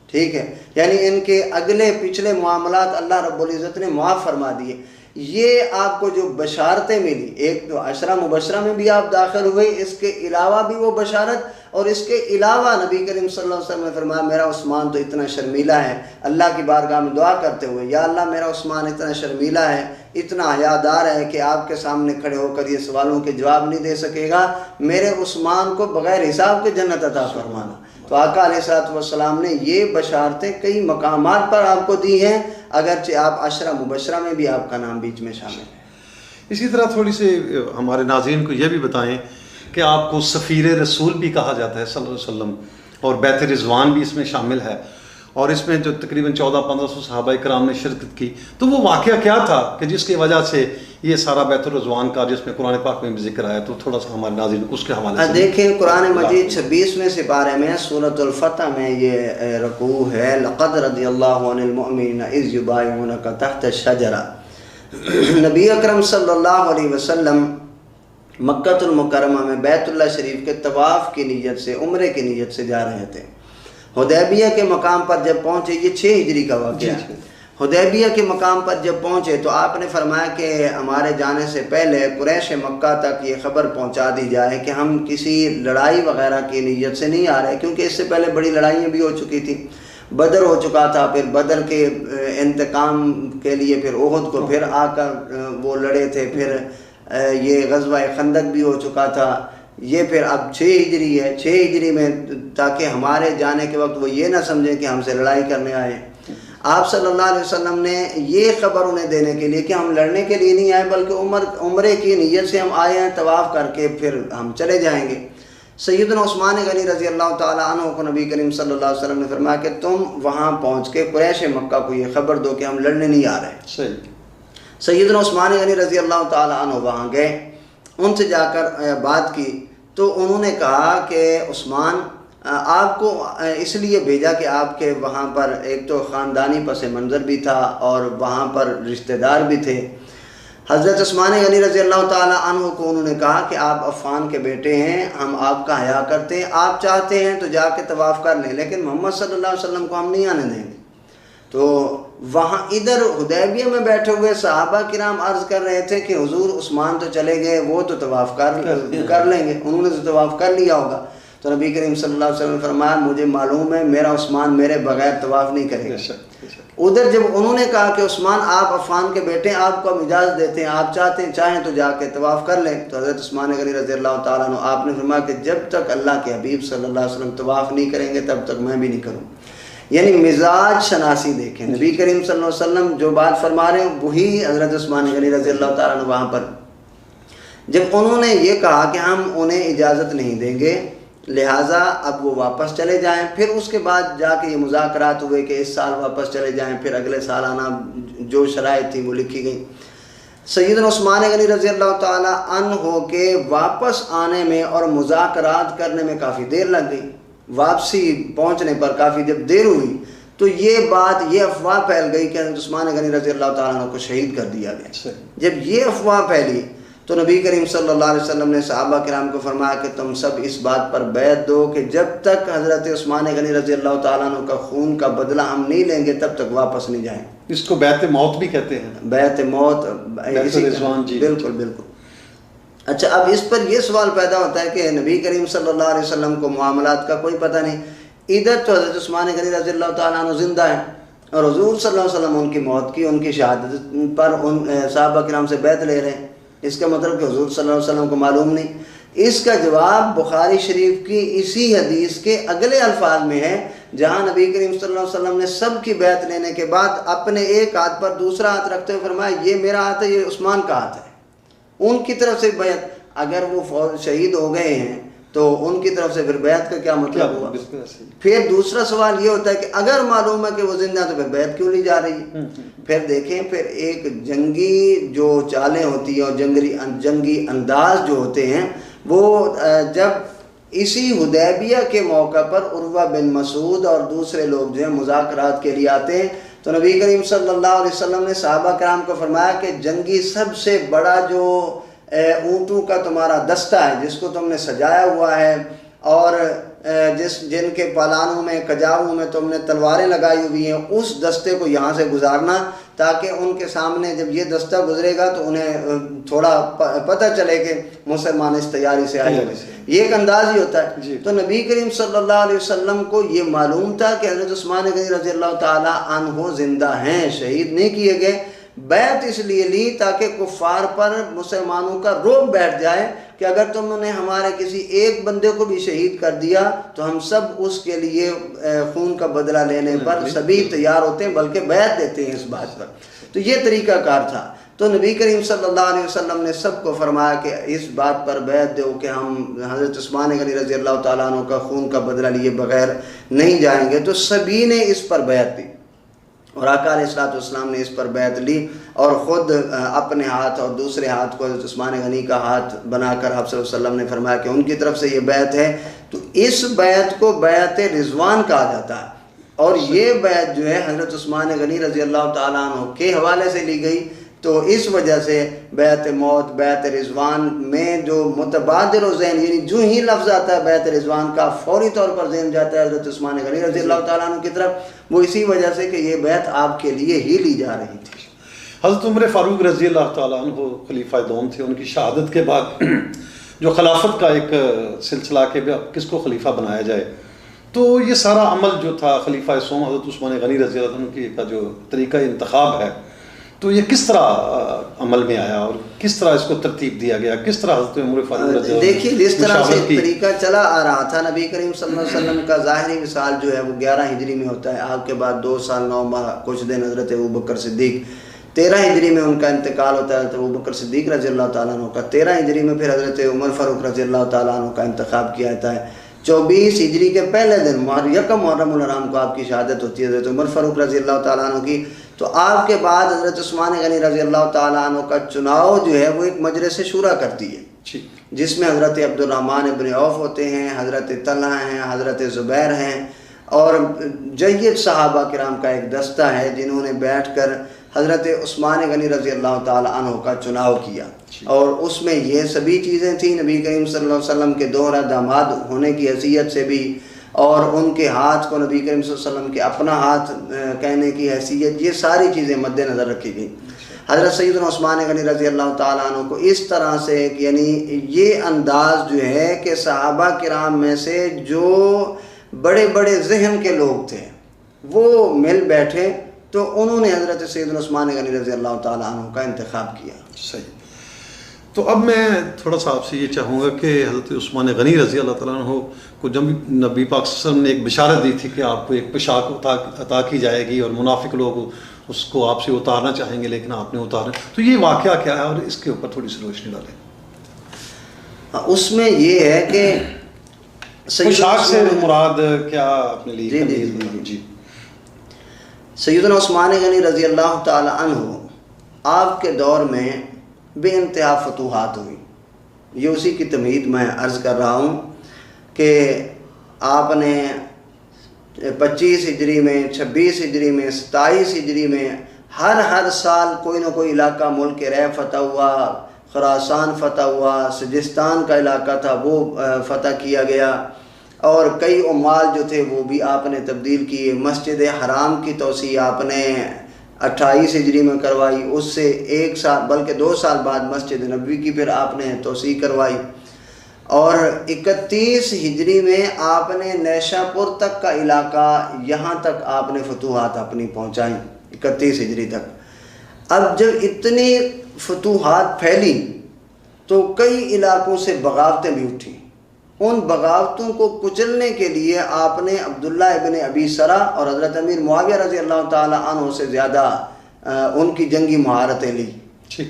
Speaker 2: ٹھیک ہے، یعنی ان کے اگلے پچھلے معاملات اللہ رب العزت نے معاف فرما دیے. یہ آپ کو جو بشارتیں ملی، ایک تو عشرہ مبشرہ میں بھی آپ داخل ہوئے، اس کے علاوہ بھی وہ بشارت، اور اس کے علاوہ نبی کریم صلی اللہ علیہ وسلم نے فرمایا میرا عثمان تو اتنا شرمیلا ہے، اللہ کی بارگاہ میں دعا کرتے ہوئے یا اللہ میرا عثمان اتنا شرمیلا ہے، اتنا حیادار ہے کہ آپ کے سامنے کھڑے ہو کر یہ سوالوں کے جواب نہیں دے سکے گا، میرے عثمان کو بغیر حساب کے جنت عطا فرمانا. تو آقا علیہ الصلوۃ والسلام نے یہ بشارتیں کئی مقامات پر آپ کو دی ہیں، اگرچہ آپ عشرہ مبشرہ میں بھی آپ کا نام بیچ میں شامل ہے.
Speaker 1: اسی طرح تھوڑی سی ہمارے ناظرین کو یہ بھی بتائیں کہ آپ کو سفیر رسول بھی کہا جاتا ہے صلی اللہ علیہ وسلم، اور بیت رضوان بھی اس میں شامل ہے، اور اس میں جو تقریباً 1400-1500 صحابہ کرام نے شرکت کی. تو وہ واقعہ کیا تھا کہ جس کی وجہ سے یہ سارا بیت الرضوان کا جس میں قرآن پاک میں بھی ذکر آیا، تو تھوڑا سا ہمارے ناظرین اس کے حوالے سے
Speaker 2: دیکھیں. قرآن مجید 26ویں سپارے میں سورۃ الفتح میں یہ رکوع ہے، لقد رضی اللہ عن المؤمنین اذ یبایعونک تحت الشجرہ. نبی اکرم صلی اللہ علیہ وسلم مکہ المکرمہ میں بیت اللہ شریف کے طواف کی نیت سے، عمرے کی نیت سے جا رہے تھے. حدیبیہ کے مقام پر جب پہنچے، یہ 6 ہجری کا واقعہ ہے. حدیبیہ کے مقام پر جب پہنچے تو آپ نے فرمایا کہ ہمارے جانے سے پہلے قریش مکہ تک یہ خبر پہنچا دی جائے کہ ہم کسی لڑائی وغیرہ کی نیت سے نہیں آ رہے، کیونکہ اس سے پہلے بڑی لڑائیاں بھی ہو چکی تھیں. بدر ہو چکا تھا، پھر بدر کے انتقام کے لیے پھر احد کو پھر آ کر وہ لڑے تھے، پھر یہ غزوہ خندق بھی ہو چکا تھا. یہ پھر اب 6 ہجری ہے، 6 ہجری میں تاکہ ہمارے جانے کے وقت وہ یہ نہ سمجھیں کہ ہم سے لڑائی کرنے آئے، آپ صلی اللہ علیہ وسلم نے یہ خبر انہیں دینے کے لیے کہ ہم لڑنے کے لیے نہیں آئے بلکہ عمرے کی نیت سے ہم آئے ہیں، طواف کر کے پھر ہم چلے جائیں گے. سیدنا عثمان غنی رضی اللہ تعالیٰ عنہ کو نبی کریم صلی اللہ علیہ وسلم نے فرمایا کہ تم وہاں پہنچ کے قریش مکہ کو یہ خبر دو کہ ہم لڑنے نہیں آ رہے.
Speaker 1: صحیح.
Speaker 2: سیدنا عثمان غنی رضی اللہ تعالیٰ عنہ وہاں گئے, ان سے جا کر بات کی تو انہوں نے کہا کہ عثمان آپ کو اس لیے بھیجا کہ آپ کے وہاں پر ایک تو خاندانی پس منظر بھی تھا اور وہاں پر رشتہ دار بھی تھے. حضرت عثمان غنی رضی اللہ تعالیٰ عنہ کو انہوں نے کہا کہ آپ عفان کے بیٹے ہیں, ہم آپ کا حیا کرتے ہیں, آپ چاہتے ہیں تو جا کے طواف کر لیں, لیکن محمد صلی اللہ علیہ وسلم کو ہم نہیں آنے دیں گے. تو وہاں ادھر حدیبیہ میں بیٹھے ہوئے صحابہ کرام عرض کر رہے تھے کہ حضور عثمان تو چلے گئے, وہ تو طواف کر لیں گے, انہوں نے تو طواف کر لیا ہوگا. تو نبی کریم صلی اللہ علیہ وسلم نے فرمایا مجھے معلوم ہے میرا عثمان میرے بغیر طواف نہیں کرے گا. ادھر جب انہوں نے کہا کہ عثمان آپ عفان کے بیٹے ہیں, آپ کو ہم اجازت دیتے ہیں, آپ چاہتے ہیں چاہیں تو جا کے طواف کر لیں, تو حضرت عثمان غنی رضی اللہ تعالیٰ عنہ آپ نے فرمایا کہ جب تک اللہ کے حبیب صلی اللہ علیہ وسلم طواف نہیں کریں گے تب تک میں بھی نہیں کروں. یعنی مزاج شناسی دیکھیں, نبی کریم صلی اللہ علیہ وسلم جو بات فرما رہے ہیں وہی حضرت عثمان غنی رضی اللہ تعالیٰ عنہ وہاں پر جب انہوں نے یہ کہا کہ ہم انہیں اجازت نہیں دیں گے لہٰذا اب وہ واپس چلے جائیں. پھر اس کے بعد جا کے یہ مذاکرات ہوئے کہ اس سال واپس چلے جائیں, پھر اگلے سال آنا, جو شرائط تھی وہ لکھی گئیں. سیدنا عثمان غنی رضی اللہ تعالیٰ عنہ کے واپس آنے میں اور مذاکرات کرنے میں کافی دیر لگ گئی. واپسی پہنچنے پر کافی جب دیر ہوئی تو یہ بات, یہ افواہ پھیل گئی کہ حضرت عثمان غنی رضی اللہ تعالیٰ عنہ کو شہید کر دیا گیا. جب یہ افواہ پھیلی تو نبی کریم صلی اللہ علیہ وسلم نے صحابہ کرام کو فرمایا کہ تم سب اس بات پر بیعت دو کہ جب تک حضرت عثمان غنی رضی اللہ تعالیٰ عنہ کا خون کا بدلہ ہم نہیں لیں گے تب تک واپس نہیں جائیں.
Speaker 1: اس کو بیعت موت بھی کہتے ہیں.
Speaker 2: بیعت موت, بالکل بالکل. اچھا, اب اس پر یہ سوال پیدا ہوتا ہے کہ نبی کریم صلی اللہ علیہ وسلم کو معاملات کا کوئی پتہ نہیں. ادھر تو حضرت عثمان غنی رضی اللہ تعالیٰ عنہ زندہ ہیں اور حضور صلی اللہ علیہ وسلم ان کی موت کی, ان کی شہادت پر ان صحابہ کرام سے بیعت لے رہے ہیں. اس کا مطلب کہ حضور صلی اللہ علیہ وسلم کو معلوم نہیں. اس کا جواب بخاری شریف کی اسی حدیث کے اگلے الفاظ میں ہے جہاں نبی کریم صلی اللہ علیہ وسلم نے سب کی بیعت لینے کے بعد اپنے ایک ہاتھ پر دوسرا ہاتھ رکھتے ہوئے فرمایا یہ میرا ہاتھ ہے, یہ عثمان کا ہاتھ ہے. ان کی طرف سے بیعت, اگر وہ شہید ہو گئے ہیں تو ان کی طرف سے پھر بیعت کا کیا مطلب ہوا. پھر دوسرا سوال یہ ہوتا ہے کہ اگر معلوم ہے کہ وہ زندہ تو پھر بیعت کیوں لی جا رہی ہے. پھر دیکھیں, پھر ایک جنگی جو چالیں ہوتی ہیں اور جنگی انداز جو ہوتے ہیں وہ جب اسی حدیبیہ کے موقع پر عروہ بن مسعود اور دوسرے لوگ جو ہیں مذاکرات کے لیے آتے ہیں تو نبی کریم صلی اللہ علیہ وسلم نے صحابہ کرام کو فرمایا کہ جنگی سب سے بڑا جو اونٹوں کا تمہارا دستہ ہے جس کو تم نے سجایا ہوا ہے اور جن کے پالانوں میں کجاووں میں تم نے تلواریں لگائی ہوئی ہیں, اس دستے کو یہاں سے گزارنا تاکہ ان کے سامنے جب یہ دستہ گزرے گا تو انہیں تھوڑا پتہ چلے کہ مسلمان اس تیاری سے آئے. یہ ایک انداز ہی ہوتا ہے. تو نبی کریم صلی اللہ علیہ وسلم کو یہ معلوم تھا کہ حضرت عثمان غنی رضی اللہ تعالیٰ عنہ زندہ ہیں, شہید نہیں کیے گئے. بیعت اس لیے لی تاکہ کفار پر مسلمانوں کا رعب بیٹھ جائے کہ اگر تم نے ہمارے کسی ایک بندے کو بھی شہید کر دیا تو ہم سب اس کے لیے خون کا بدلہ لینے پر سبھی تیار ہوتے ہیں, بلکہ بیعت دیتے ہیں اس بات پر. تو یہ طریقہ کار تھا. تو نبی کریم صلی اللہ علیہ وسلم نے سب کو فرمایا کہ اس بات پر بیعت دو کہ ہم حضرت عثمان غنی رضی اللہ تعالیٰ عنہ کا خون کا بدلہ لیے بغیر نہیں جائیں گے. تو سبھی نے اس پر بیعت دی اور آقا علیہ الصلوۃ والسلام نے اس پر بیعت لی اور خود اپنے ہاتھ اور دوسرے ہاتھ کو حضرت عثمان غنی کا ہاتھ بنا کر آپ صلی اللہ علیہ وسلم نے فرمایا کہ ان کی طرف سے یہ بیعت ہے. تو اس بیعت کو بیعت رضوان کہا جاتا ہے اور یہ بیعت جو ہے حضرت عثمان غنی رضی اللہ تعالیٰ عنہ کے حوالے سے لی گئی. تو اس وجہ سے بیعت موت, بیعت رضوان میں جو متبادر و ذہن, یعنی جو ہی لفظ آتا ہے بیعت رضوان کا فوری طور پر ذہن جاتا ہے حضرت عثمان غنی رضی اللہ تعالیٰ عنہ کی طرف, وہ اسی وجہ سے کہ یہ بیعت آپ کے لیے ہی لی جا رہی تھی.
Speaker 1: حضرت عمر فاروق رضی اللہ تعالیٰ عنہ خلیفہ دوم تھے. ان کی شہادت کے بعد جو خلافت کا ایک سلسلہ کہ کس کو خلیفہ بنایا جائے, تو یہ سارا عمل جو تھا خلیفہ سوم حضرت عثمان غنی رضی اللہ عنہ کا جو طریقہ انتخاب ہے, تو یہ کس طرح عمل میں آیا اور کس طرح اس کو ترتیب دیا گیا, کس طرح حضرت عمر فاروق رضی اللہ عنہ
Speaker 2: دیکھیے جس طرح سے طریقہ چلا آ رہا تھا. نبی کریم صلی اللہ علیہ وسلم کا ظاہری وصال جو ہے وہ 11 ہجری میں ہوتا ہے. آپ کے بعد 2 سال 9 ماہ کچھ دن حضرت ابوبکر صدیق 13 ہجری میں ان کا انتقال ہوتا ہے، حضرت ابوبکر صدیق رضی اللہ تعالیٰ عنہ کا 13 ہجری میں پھر حضرت عمر فاروق رضی اللہ تعالیٰ عنہ کا انتخاب کیا جاتا ہے، 24 ہجری کے پہلے دن یکم محرم الحرام کو آپ کی شہادت ہوتی ہے حضرت عمر فاروق رضی اللہ تعالیٰ عنہ کی۔ تو آپ کے بعد حضرت عثمان غنی رضی اللہ تعالیٰ عنہ کا چناؤ جو ہے وہ ایک مجلس شورا کرتی ہے، جس میں حضرت عبد الرحمن ابن عوف ہوتے ہیں، حضرت طلحہ ہیں، حضرت زبیر ہیں، اور جید صحابہ کرام کا ایک دستہ ہے جنہوں نے بیٹھ کر حضرت عثمان غنی رضی اللہ تعالیٰ عنہ کا چناؤ کیا۔ اور اس میں یہ سبھی چیزیں تھیں، نبی کریم صلی اللہ علیہ وسلم کے دوہرا داماد ہونے کی حیثیت سے بھی، اور ان کے ہاتھ کو نبی کریم صلی اللہ علیہ وسلم کے اپنا ہاتھ کہنے کی حیثیت، یہ ساری چیزیں مد نظر رکھی گئی۔ حضرت سیدنا عثمان غنی رضی اللہ تعالیٰ عنہ کو اس طرح سے یعنی یہ انداز جو ہے کہ صحابہ کرام میں سے جو بڑے بڑے ذہن کے لوگ تھے وہ مل بیٹھے تو انہوں نے حضرت سیدنا عثمان غنی رضی اللہ تعالیٰ عنہ کا انتخاب کیا۔
Speaker 1: صحیح۔ تو اب میں تھوڑا سا آپ سے یہ چاہوں گا کہ حضرت عثمان غنی رضی اللہ تعالیٰ عنہ کو جب نبی پاک صلی اللہ علیہ وسلم نے ایک بشارت دی تھی کہ آپ کو ایک پوشاک عطا کی جائے گی اور منافق لوگ اس کو آپ سے اتارنا چاہیں گے لیکن آپ نے اتارا، تو یہ واقعہ کیا ہے اور اس کے اوپر تھوڑی سی روشنی ڈالیں۔
Speaker 2: اس میں یہ ہے کہ
Speaker 1: پوشاک سے مراد کیا آپ نے لی؟
Speaker 2: جی سیدنا عثمان غنی رضی اللہ تعالی عنہ آپ کے دور میں بے انتہا فتوحات ہوئی۔ یہ اسی کی تمہید میں عرض کر رہا ہوں کہ آپ نے 25 ہجری میں، 26 ہجری میں، 27 ہجری میں ہر سال کوئی نہ کوئی علاقہ ملک کے ریح فتح ہوا، خراسان فتح ہوا، سجستان کا علاقہ تھا وہ فتح کیا گیا، اور کئی عمال جو تھے وہ بھی آپ نے تبدیل کیے۔ مسجد حرام کی توسیع آپ نے 28 ہجری میں کروائی، اس سے 1 سال بلکہ 2 سال بعد مسجد نبوی کی پھر آپ نے توسیع کروائی، اور 31 ہجری میں آپ نے نیشا پور تک کا علاقہ یہاں تک آپ نے فتوحات اپنی پہنچائیں 31 ہجری تک۔ اب جب اتنی فتوحات پھیلی تو کئی علاقوں سے بغاوتیں بھی اٹھیں، ان بغاوتوں کو کچلنے کے لیے آپ نے عبداللہ ابن ابی سرا اور حضرت امیر معاویہ رضی اللہ تعالی عنہ سے زیادہ ان کی جنگی مہارتیں لی،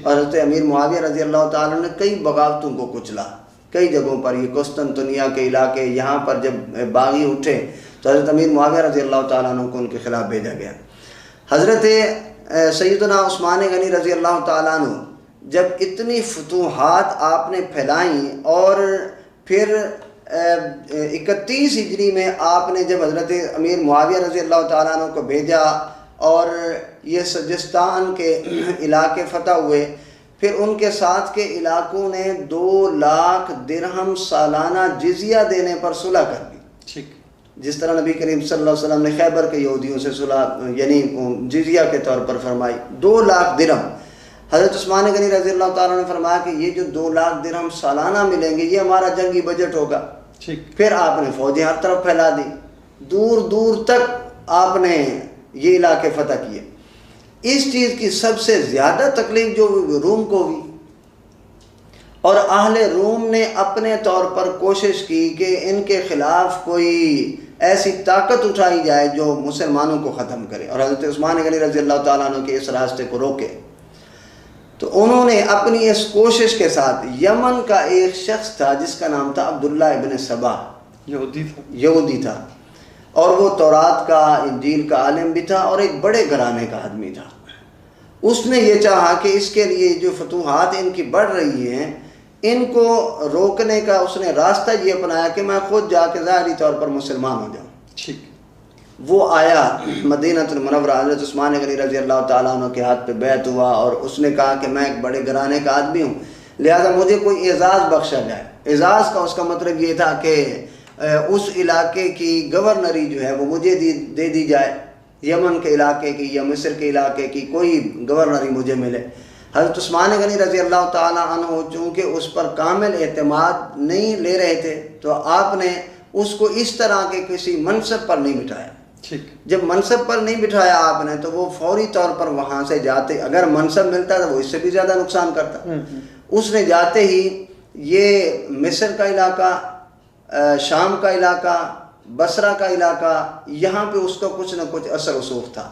Speaker 2: اور حضرت امیر معاویہ رضی اللہ تعالی عنہ نے کئی بغاوتوں کو کچلا کئی جگہوں پر۔ یہ قسطنطنیہ کے علاقے، یہاں پر جب باغی اٹھے تو حضرت امیر معاویہ رضی اللہ تعالیٰ عنہ کو ان کے خلاف بھیجا گیا۔ حضرت سیدنا عثمان غنی رضی اللہ تعالیٰ عنہ جب اتنی فتوحات آپ نے پھیلائیں، اور پھر 31 ہجری میں آپ نے جب حضرت امیر معاویہ رضی اللہ تعالیٰ عنہ کو بھیجا اور یہ سجستان کے علاقے فتح ہوئے، پھر ان کے ساتھ کے علاقوں نے 2 لاکھ درہم سالانہ جزیہ دینے پر صلح کر دی، جس طرح نبی کریم صلی اللہ علیہ وسلم نے خیبر کے یہودیوں سے صلح یعنی جزیہ کے طور پر فرمائی 2 لاکھ درہم۔ حضرت عثمان غنی رضی اللہ تعالیٰ نے فرمایا کہ یہ جو 2 لاکھ درہم سالانہ ملیں گے یہ ہمارا جنگی بجٹ ہوگا۔ پھر آپ نے فوجیں ہر طرف پھیلا دی، دور دور تک آپ نے یہ علاقے فتح کیے۔ اس چیز کی سب سے زیادہ تکلیف جو روم کو ہوئی، اور اہل روم نے اپنے طور پر کوشش کی کہ ان کے خلاف کوئی ایسی طاقت اٹھائی جائے جو مسلمانوں کو ختم کرے اور حضرت عثمان غنی رضی اللہ تعالیٰ عنہ کے اس راستے کو روکے۔ تو انہوں نے اپنی اس کوشش کے ساتھ یمن کا ایک شخص تھا جس کا نام تھا عبداللہ ابن سبا، یہودی تھا، اور وہ تورات کا انجیل کا عالم بھی تھا اور ایک بڑے گھرانے کا آدمی تھا۔ اس نے یہ چاہا کہ اس کے لیے جو فتوحات ان کی بڑھ رہی ہیں ان کو روکنے کا اس نے راستہ یہ اپنایا کہ میں خود جا کے ظاہری طور پر مسلمان ہو جاؤں۔ وہ آیا مدینہ المنورہ، حضرت عثمان غنی رضی اللہ تعالیٰ عنہ کے ہاتھ پہ بیعت ہوا، اور اس نے کہا کہ میں ایک بڑے گھرانے کا آدمی ہوں، لہذا مجھے کوئی اعزاز بخشا جائے۔ اعزاز کا اس کا مطلب یہ تھا کہ اس علاقے کی گورنری جو ہے وہ مجھے دے دی جائے، یمن کے علاقے کی یا مصر کے علاقے کی کوئی گورنری مجھے ملے۔ حضرت عثمان غنی رضی اللہ تعالیٰ عنہ چونکہ اس پر کامل اعتماد نہیں لے رہے تھے تو آپ نے اس کو اس طرح کے کسی منصب پر نہیں بٹھایا۔ جب منصب پر نہیں بٹھایا آپ نے تو وہ فوری طور پر وہاں سے جاتے، اگر منصب ملتا تو وہ اس سے بھی زیادہ نقصان کرتا۔ اس نے جاتے ہی یہ مصر کا علاقہ، شام کا علاقہ، بصرہ کا علاقہ، یہاں پہ اس کا کچھ نہ کچھ اثر رسوخ تھا۔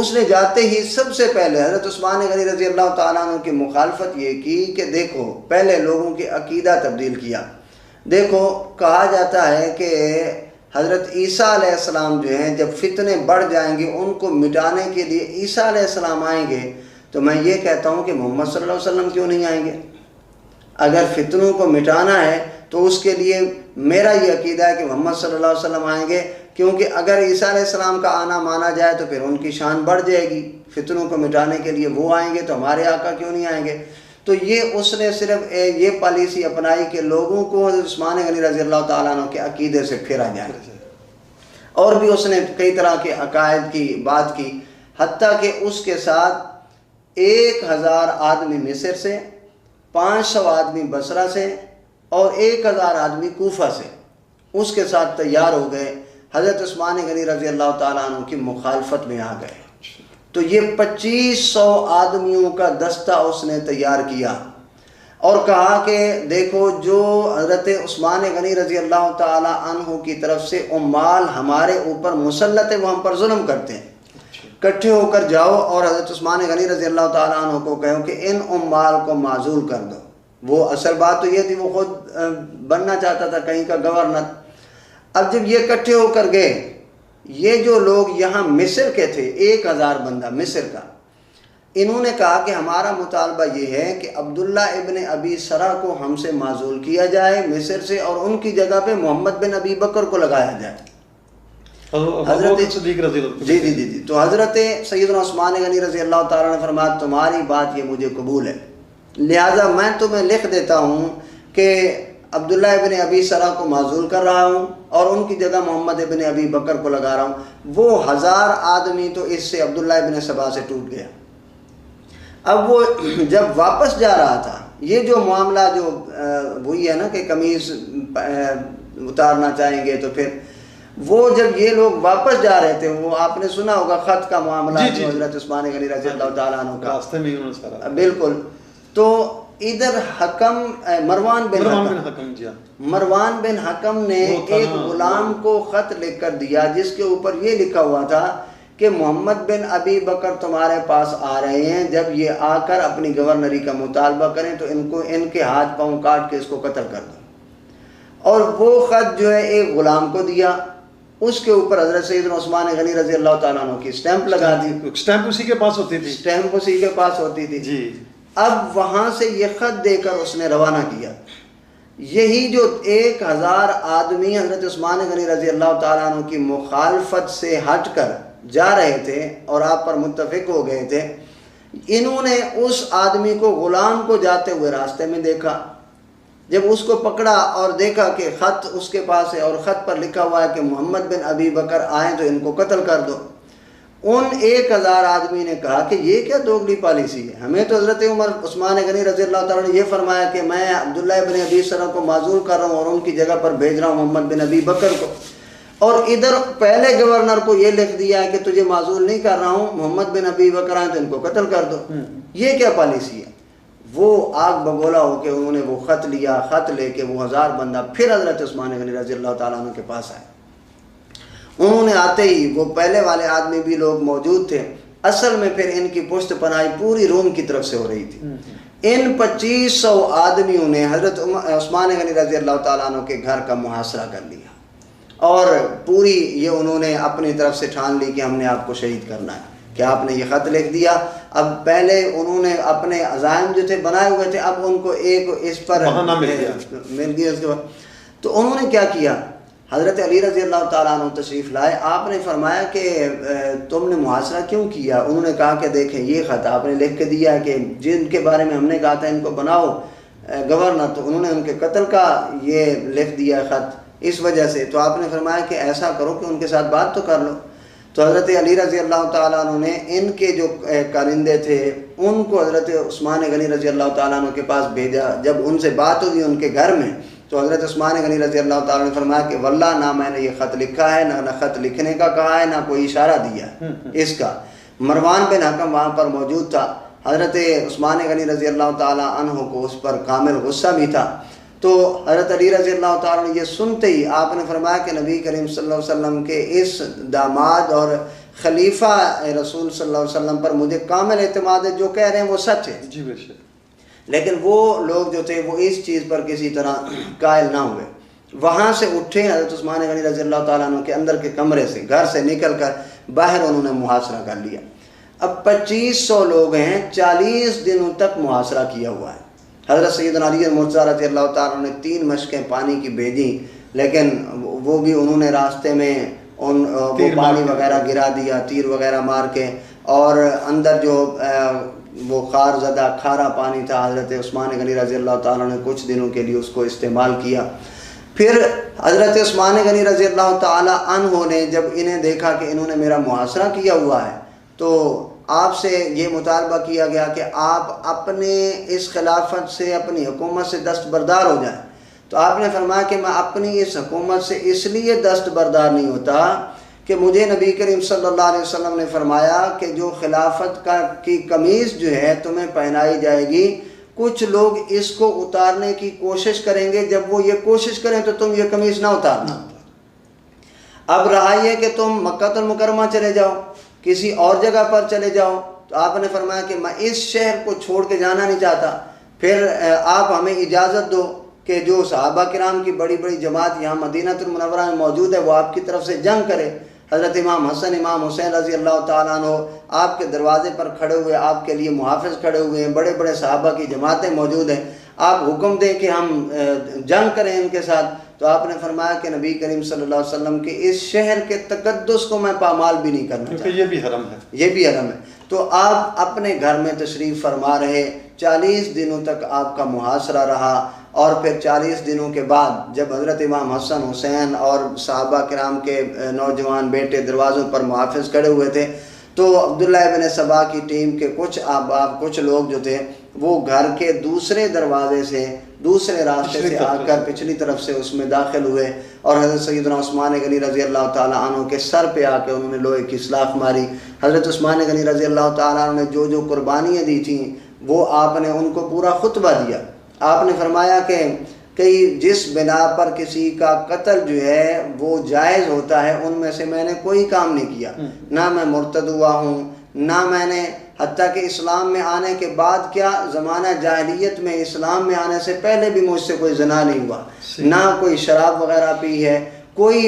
Speaker 2: اس نے جاتے ہی سب سے پہلے حضرت عثمان غنی رضی اللہ تعالیٰ عنہ کی مخالفت یہ کی کہ دیکھو پہلے لوگوں کی عقیدہ تبدیل کیا. دیکھو کہا جاتا ہے کہ حضرت عیسیٰ علیہ السلام جو ہیں جب فتنے بڑھ جائیں گے ان کو مٹانے کے لیے عیسیٰ علیہ السلام آئیں گے، تو میں یہ کہتا ہوں کہ محمد صلی اللہ علیہ وسلم کیوں نہیں آئیں گے؟ اگر فتنوں کو مٹانا ہے تو اس کے لیے میرا یہ عقیدہ ہے کہ محمد صلی اللہ علیہ وسلم آئیں گے، کیونکہ اگر عیسیٰ علیہ السلام کا آنا مانا جائے تو پھر ان کی شان بڑھ جائے گی. فتنوں کو مٹانے کے لیے وہ آئیں گے تو ہمارے آقا کیوں نہیں آئیں گے؟ تو یہ اس نے صرف یہ پالیسی اپنائی کہ لوگوں کو حضرت عثمان غنی رضی اللہ تعالیٰ عنہ کے عقیدے سے پھیرا جائے. اور بھی اس نے کئی طرح کے عقائد کی بات کی، حتیٰ کہ اس کے ساتھ 1000 آدمی مصر سے، 500 آدمی بصرہ سے اور 1000 آدمی کوفہ سے اس کے ساتھ تیار ہو گئے، حضرت عثمان غنی رضی اللہ تعالیٰ عنہ کی مخالفت میں آ گئے. تو یہ 2500 آدمیوں کا دستہ اس نے تیار کیا اور کہا کہ دیکھو جو حضرت عثمان غنی رضی اللہ تعالیٰ عنہ کی طرف سے عمال ہمارے اوپر مسلط ہے، وہ ہم پر ظلم کرتے ہیں، اکٹھے ہو کر جاؤ اور حضرت عثمان غنی رضی اللہ تعالیٰ عنہ کو کہو کہ ان عمال کو معزول کر دو. وہ اصل بات تو یہ تھی وہ خود بننا چاہتا تھا کہیں کا گورنر. اب جب یہ اکٹھے ہو کر گئے، یہ جو لوگ یہاں مصر کے تھے 1000 بندہ مصر کا، انہوں نے کہا کہ ہمارا مطالبہ یہ ہے کہ عبداللہ ابن ابی سرا کو ہم سے معزول کیا جائے مصر سے، اور ان کی جگہ پہ محمد بن ابی بکر کو لگایا جائے. حضرت صدیق رضی اللہ جی تو حضرت سیدنا عثمان غنی رضی اللہ تعالیٰ نے فرمایا تمہاری بات یہ مجھے قبول ہے، لہذا میں تمہیں لکھ دیتا ہوں کہ عبداللہ ابن ابی سرا کو معزول کر رہا ہوں اور ان کی جگہ محمد ابن ابی بکر کو لگا رہا ہوں. وہ 1000 آدمی تو اس سے عبداللہ ابن سبا سے ٹوٹ گیا. اب وہ جب واپس جا رہا تھا، یہ جو معاملہ جو وہی ہے نا کہ قمیص اتارنا چاہیں گے، تو پھر وہ جب یہ لوگ واپس جا رہے تھے، وہ آپ نے سنا ہوگا خط کا معاملہ جو حضرت عثمان غنی رضی اللہ تعالیٰ عنہ کا راستے میں بالکل. تو ادھر حکم مروان بن حکم نے ایک غلام کو خط لکھ کر دیا جس کے اوپر یہ لکھا ہوا تھا کہ محمد بن ابی بکر تمہارے پاس آ رہے ہیں، جب یہ آ کر اپنی گورنری کا مطالبہ کریں تو ان کے ہاتھ پاؤں کاٹ کے اس کو قتل کر دو. اور وہ خط جو ہے ایک غلام کو دیا، اس کے اوپر حضرت سیدنا عثمان غنی رضی اللہ تعالیٰ عنہ کی سٹیمپ لگا دی.
Speaker 1: سٹیمپ اسی کے پاس ہوتی تھی
Speaker 2: جی. اب وہاں سے یہ خط دے کر اس نے روانہ کیا. یہی جو 1000 آدمی حضرت عثمان غنی رضی اللہ تعالیٰ عنہ کی مخالفت سے ہٹ کر جا رہے تھے اور آپ پر متفق ہو گئے تھے، انہوں نے اس آدمی کو غلام کو جاتے ہوئے راستے میں دیکھا. جب اس کو پکڑا اور دیکھا کہ خط اس کے پاس ہے اور خط پر لکھا ہوا ہے کہ محمد بن ابی بکر آئیں تو ان کو قتل کر دو، ان 1000 آدمی نے کہا کہ یہ کیا دوگلی پالیسی ہے؟ ہمیں تو حضرت عثمان غنی رضی اللہ تعالیٰ نے یہ فرمایا کہ میں عبداللہ ابن ابی سرا کو معزول کر رہا ہوں اور ان کی جگہ پر بھیج رہا ہوں محمد بن ابی بکر کو، اور ادھر پہلے گورنر کو یہ لکھ دیا ہے کہ تجھے معزول نہیں کر رہا ہوں، محمد بن ابی بکر آئیں تو ان کو قتل کر دو. یہ کیا پالیسی ہے؟ وہ آگ بگولا ہو کے انہوں نے وہ خط لیا، خط لے کے وہ 1000 بندہ پھر حضرت عثمان غنی رضی اللہ تعالیٰ عنہ کے پاس آئے. انہوں نے آتے ہی وہ پہلے والے آدمی بھی لوگ موجود تھے. اصل میں پھر ان کی پشت پناہی پوری روم کی طرف سے ہو رہی تھی. ان 2500 آدمیوں نے حضرت عثمان غنی رضی اللہ تعالیٰ عنہ کے گھر کا محاصرہ کر لیا اور پوری یہ انہوں نے اپنی طرف سے ٹھان لی کہ ہم نے آپ کو شہید کرنا ہے، کہ آپ نے یہ خط لکھ دیا. اب پہلے انہوں نے اپنے عزائم جو تھے بنائے ہوئے تھے، اب ان کو ایک اس پر مل گیا. اس کے بعد تو انہوں نے کیا کیا، حضرت علی رضی اللہ تعالیٰ عنہ تشریف لائے. آپ نے فرمایا کہ تم نے محاصرہ کیوں کیا؟ انہوں نے کہا کہ دیکھیں یہ خط آپ نے لکھ کے دیا کہ جن کے بارے میں ہم نے کہا تھا ان کو بناؤ گورنر، تو انہوں نے ان کے قتل کا یہ لکھ دیا خط اس وجہ سے. تو آپ نے فرمایا کہ ایسا کرو کہ ان کے ساتھ بات تو کر لو. تو حضرت علی رضی اللہ تعالیٰ عنہ نے ان کے جو کارندے تھے ان کو حضرت عثمان غنی رضی اللہ تعالیٰ عنہ کے پاس بھیجا. جب ان سے بات ہوئی ان کے گھر میں تو حضرت عثمان غنی رضی اللہ تعالیٰ نے فرمایا کہ واللہ نہ میں نے یہ خط لکھا ہے، نہ خط لکھنے کا کہا ہے، نہ کوئی اشارہ دیا ہے اس کا. مروان بن حکم وہاں پر موجود تھا. حضرت عثمان غنی رضی اللہ تعالیٰ عنہ کو اس پر کامل غصہ بھی تھا. تو حضرت علی رضی اللہ تعالیٰ نے یہ سنتے ہی آپ نے فرمایا کہ نبی کریم صلی اللہ علیہ وسلم کے اس داماد اور خلیفہ رسول صلی اللہ علیہ وسلم پر مجھے کامل اعتماد ہے، جو کہہ رہے ہیں وہ سچ ہے،
Speaker 1: جی بے شک،
Speaker 2: لیکن وہ لوگ جو تھے وہ اس چیز پر کسی طرح قائل نہ ہوئے۔ وہاں سے اٹھے حضرت عثمان غنی رضی اللہ تعالیٰ عنہ کے اندر کے کمرے سے، گھر سے نکل کر باہر انہوں نے محاصرہ کر لیا۔ اب 2500 لوگ ہیں، 40 دنوں تک محاصرہ کیا ہوا ہے۔ حضرت سیدنا علی المرتضیٰ رضی اللہ تعالیٰ عنہ نے 3 مشقیں پانی کی بھیجی، لیکن وہ بھی انہوں نے راستے میں وہ پانی وغیرہ گرا دیا، تیر وغیرہ مار کے، اور اندر جو وہ خار زدہ کھارا پانی تھا، حضرت عثمان غنی رضی اللہ تعالیٰ نے کچھ دنوں کے لیے اس کو استعمال کیا۔ پھر حضرت عثمان غنی رضی اللہ تعالیٰ عنہ نے جب انہیں دیکھا کہ انہوں نے میرا محاصرہ کیا ہوا ہے، تو آپ سے یہ مطالبہ کیا گیا کہ آپ اپنے اس خلافت سے، اپنی حکومت سے دستبردار ہو جائیں۔ تو آپ نے فرمایا کہ میں اپنی اس حکومت سے اس لیے دستبردار نہیں ہوتا کہ مجھے نبی کریم صلی اللہ علیہ وسلم نے فرمایا کہ جو خلافت کی قمیض جو ہے تمہیں پہنائی جائے گی، کچھ لوگ اس کو اتارنے کی کوشش کریں گے، جب وہ یہ کوشش کریں تو تم یہ قمیض نہ اتارنا۔ اب رہا یہ کہ تم مکہ المکرمہ چلے جاؤ، کسی اور جگہ پر چلے جاؤ، تو آپ نے فرمایا کہ میں اس شہر کو چھوڑ کے جانا نہیں چاہتا، پھر آپ ہمیں اجازت دو کہ جو صحابہ کرام کی بڑی بڑی جماعت یہاں مدینہ المنورہ میں موجود ہے وہ آپ کی طرف سے جنگ کرے۔ حضرت امام حسن، امام حسین رضی اللہ تعالیٰ عنہ آپ کے دروازے پر کھڑے ہوئے، آپ کے لیے محافظ کھڑے ہوئے ہیں، بڑے بڑے صحابہ کی جماعتیں موجود ہیں، آپ حکم دیں کہ ہم جنگ کریں ان کے ساتھ۔ تو آپ نے فرمایا کہ نبی کریم صلی اللہ علیہ وسلم کے اس شہر کے تقدس کو میں پامال بھی نہیں کرنا چاہتا،
Speaker 1: کیونکہ یہ بھی حرم ہے،
Speaker 2: یہ بھی حرم ہے۔ تو آپ اپنے گھر میں تشریف فرما رہے، 40 دنوں تک آپ کا محاصرہ رہا، اور پھر 40 دنوں کے بعد جب حضرت امام حسن حسین اور صحابہ کرام کے نوجوان بیٹے دروازوں پر محافظ کھڑے ہوئے تھے، تو عبداللہ ابن سبا کی ٹیم کے کچھ احباب، کچھ لوگ جو تھے وہ گھر کے دوسرے دروازے سے، دوسرے راستے سے آ کر پچھلی طرف سے اس میں داخل ہوئے، اور حضرت سیدنا عثمان غنی رضی اللہ تعالیٰ عنہ کے سر پہ آ کے انہوں نے لوہے کی سلاخ ماری۔ حضرت عثمان غنی رضی اللہ تعالیٰ عنہ نے جو جو قربانیاں دی تھیں وہ آپ نے ان کو پورا خطبہ دیا۔ آپ نے فرمایا کہ جس بنا پر کسی کا قتل جو ہے وہ جائز ہوتا ہے، ان میں سے میں نے کوئی کام نہیں کیا، نہ میں مرتد ہوا ہوں، نہ میں نے حتیٰ کہ اسلام میں آنے کے بعد کیا، زمانہ جاہلیت میں اسلام میں آنے سے پہلے بھی مجھ سے کوئی زنا نہیں ہوا، نہ کوئی شراب وغیرہ پی ہے، کوئی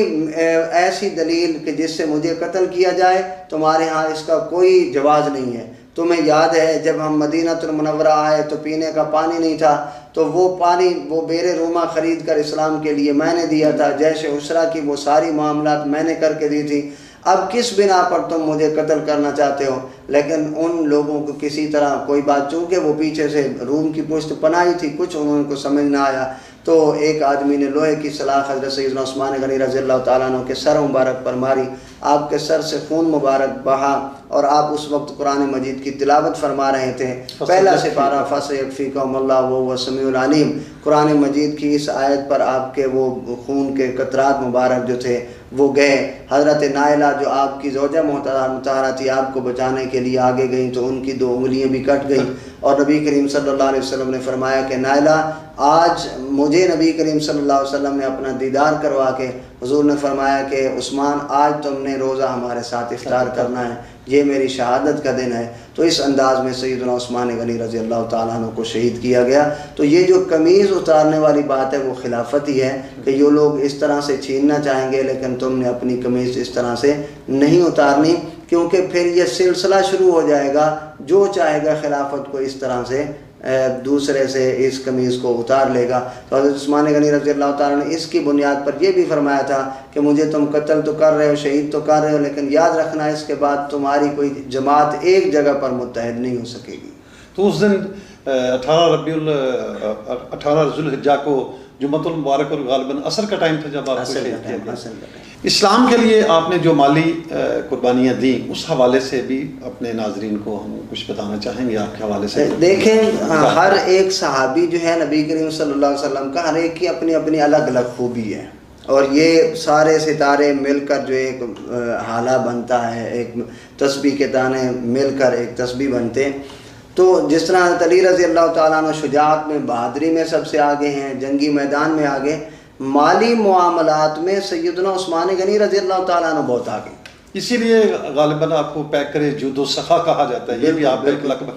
Speaker 2: ایسی دلیل کہ جس سے مجھے قتل کیا جائے تمہارے ہاں اس کا کوئی جواز نہیں ہے۔ تمہیں یاد ہے جب ہم مدینہ المنورہ آئے تو پینے کا پانی نہیں تھا، تو وہ پانی وہ بیر روما خرید کر اسلام کے لیے میں نے دیا تھا، جیش عسرہ کی وہ ساری معاملات میں نے کر کے دی تھی، اب کس بنا پر تم مجھے قتل کرنا چاہتے ہو؟ لیکن ان لوگوں کو کسی طرح کوئی بات، چونکہ وہ پیچھے سے روم کی پشت پناہی تھی، کچھ انہوں کو سمجھ نہ آیا، تو ایک آدمی نے لوہے کی سلاخ حضرت سیدنا عثمان غنی رضی اللہ تعالیٰ عنہ کے سر مبارک پر ماری، آپ کے سر سے خون مبارک بہا، اور آپ اس وقت قرآن مجید کی تلاوت فرما رہے تھے، پہلا سپارہ فَسَيَكْفِيكُمُ اللَّهُ وَهُوَ السَّمِيعُ الْعَلِيمُ، قرآن مجید کی اس آیت پر آپ کے وہ خون کے قطرات مبارک جو تھے وہ گئے۔ حضرت نائلہ جو آپ کی زوجہ مطہرہ تھی، آپ کو بچانے کے لیے آگے گئیں تو ان کی 2 انگلیاں بھی کٹ گئیں، اور نبی کریم صلی اللہ علیہ وسلم نے فرمایا کہ نائلہ آج مجھے نبی کریم صلی اللہ علیہ وسلم نے اپنا دیدار کروا کے حضور نے فرمایا کہ عثمان آج تم نے روزہ ہمارے ساتھ افطار کرنا ہے، یہ میری شہادت کا دن ہے۔ تو اس انداز میں سیدنا عثمان غنی رضی اللہ تعالیٰ عنہ کو شہید کیا گیا۔ تو یہ جو قمیض اتارنے والی بات ہے وہ خلافت ہی ہے کہ یہ لوگ اس طرح سے چھیننا چاہیں گے، لیکن تم نے اپنی قمیض اس طرح سے نہیں اتارنی، کیونکہ پھر یہ سلسلہ شروع ہو جائے گا، جو چاہے گا خلافت کو اس طرح سے دوسرے سے اس قمیض کو اتار لے گا۔ تو حضرت عثمان غنی رضی اللہ تعالیٰ نے اس کی بنیاد پر یہ بھی فرمایا تھا کہ مجھے تم قتل تو کر رہے ہو، شہید تو کر رہے ہو، لیکن یاد رکھنا اس کے بعد تمہاری کوئی جماعت ایک جگہ پر متحد نہیں ہو سکے گی۔
Speaker 1: تو اس دن 18 ذوالحجہ کو جمعۃ المبارک اور غالباً عصر کا ٹائم تھا جب آپ کو شہید کیا گیا۔ اسلام کے لیے آپ نے جو مالی قربانیاں دیں اس حوالے سے بھی اپنے ناظرین کو ہم کچھ بتانا چاہیں گے آپ کے حوالے سے۔
Speaker 2: دیکھیں ہر ایک صحابی جو ہے نبی کریم صلی اللہ علیہ وسلم کا، ہر ایک کی اپنی اپنی الگ الگ خوبی ہے، اور یہ سارے ستارے مل کر جو ایک حالہ بنتا ہے، ایک تسبیح کے دانے مل کر ایک تسبیح بنتے ہیں۔ تو جس طرح حضرت علی رضی اللہ تعالیٰ عنہ شجاعت میں، بہادری میں سب سے آگے ہیں، جنگی میدان میں آگے، مالی معاملات میں سیدنا عثمان غنی رضی اللہ تعالیٰ عنہ بہت آگے۔
Speaker 1: اسی لیے غالباً آپ کو پیک کرے جود و سخا کہا جاتا ہے، یہ بھی آپ کا ایک لقب ہے۔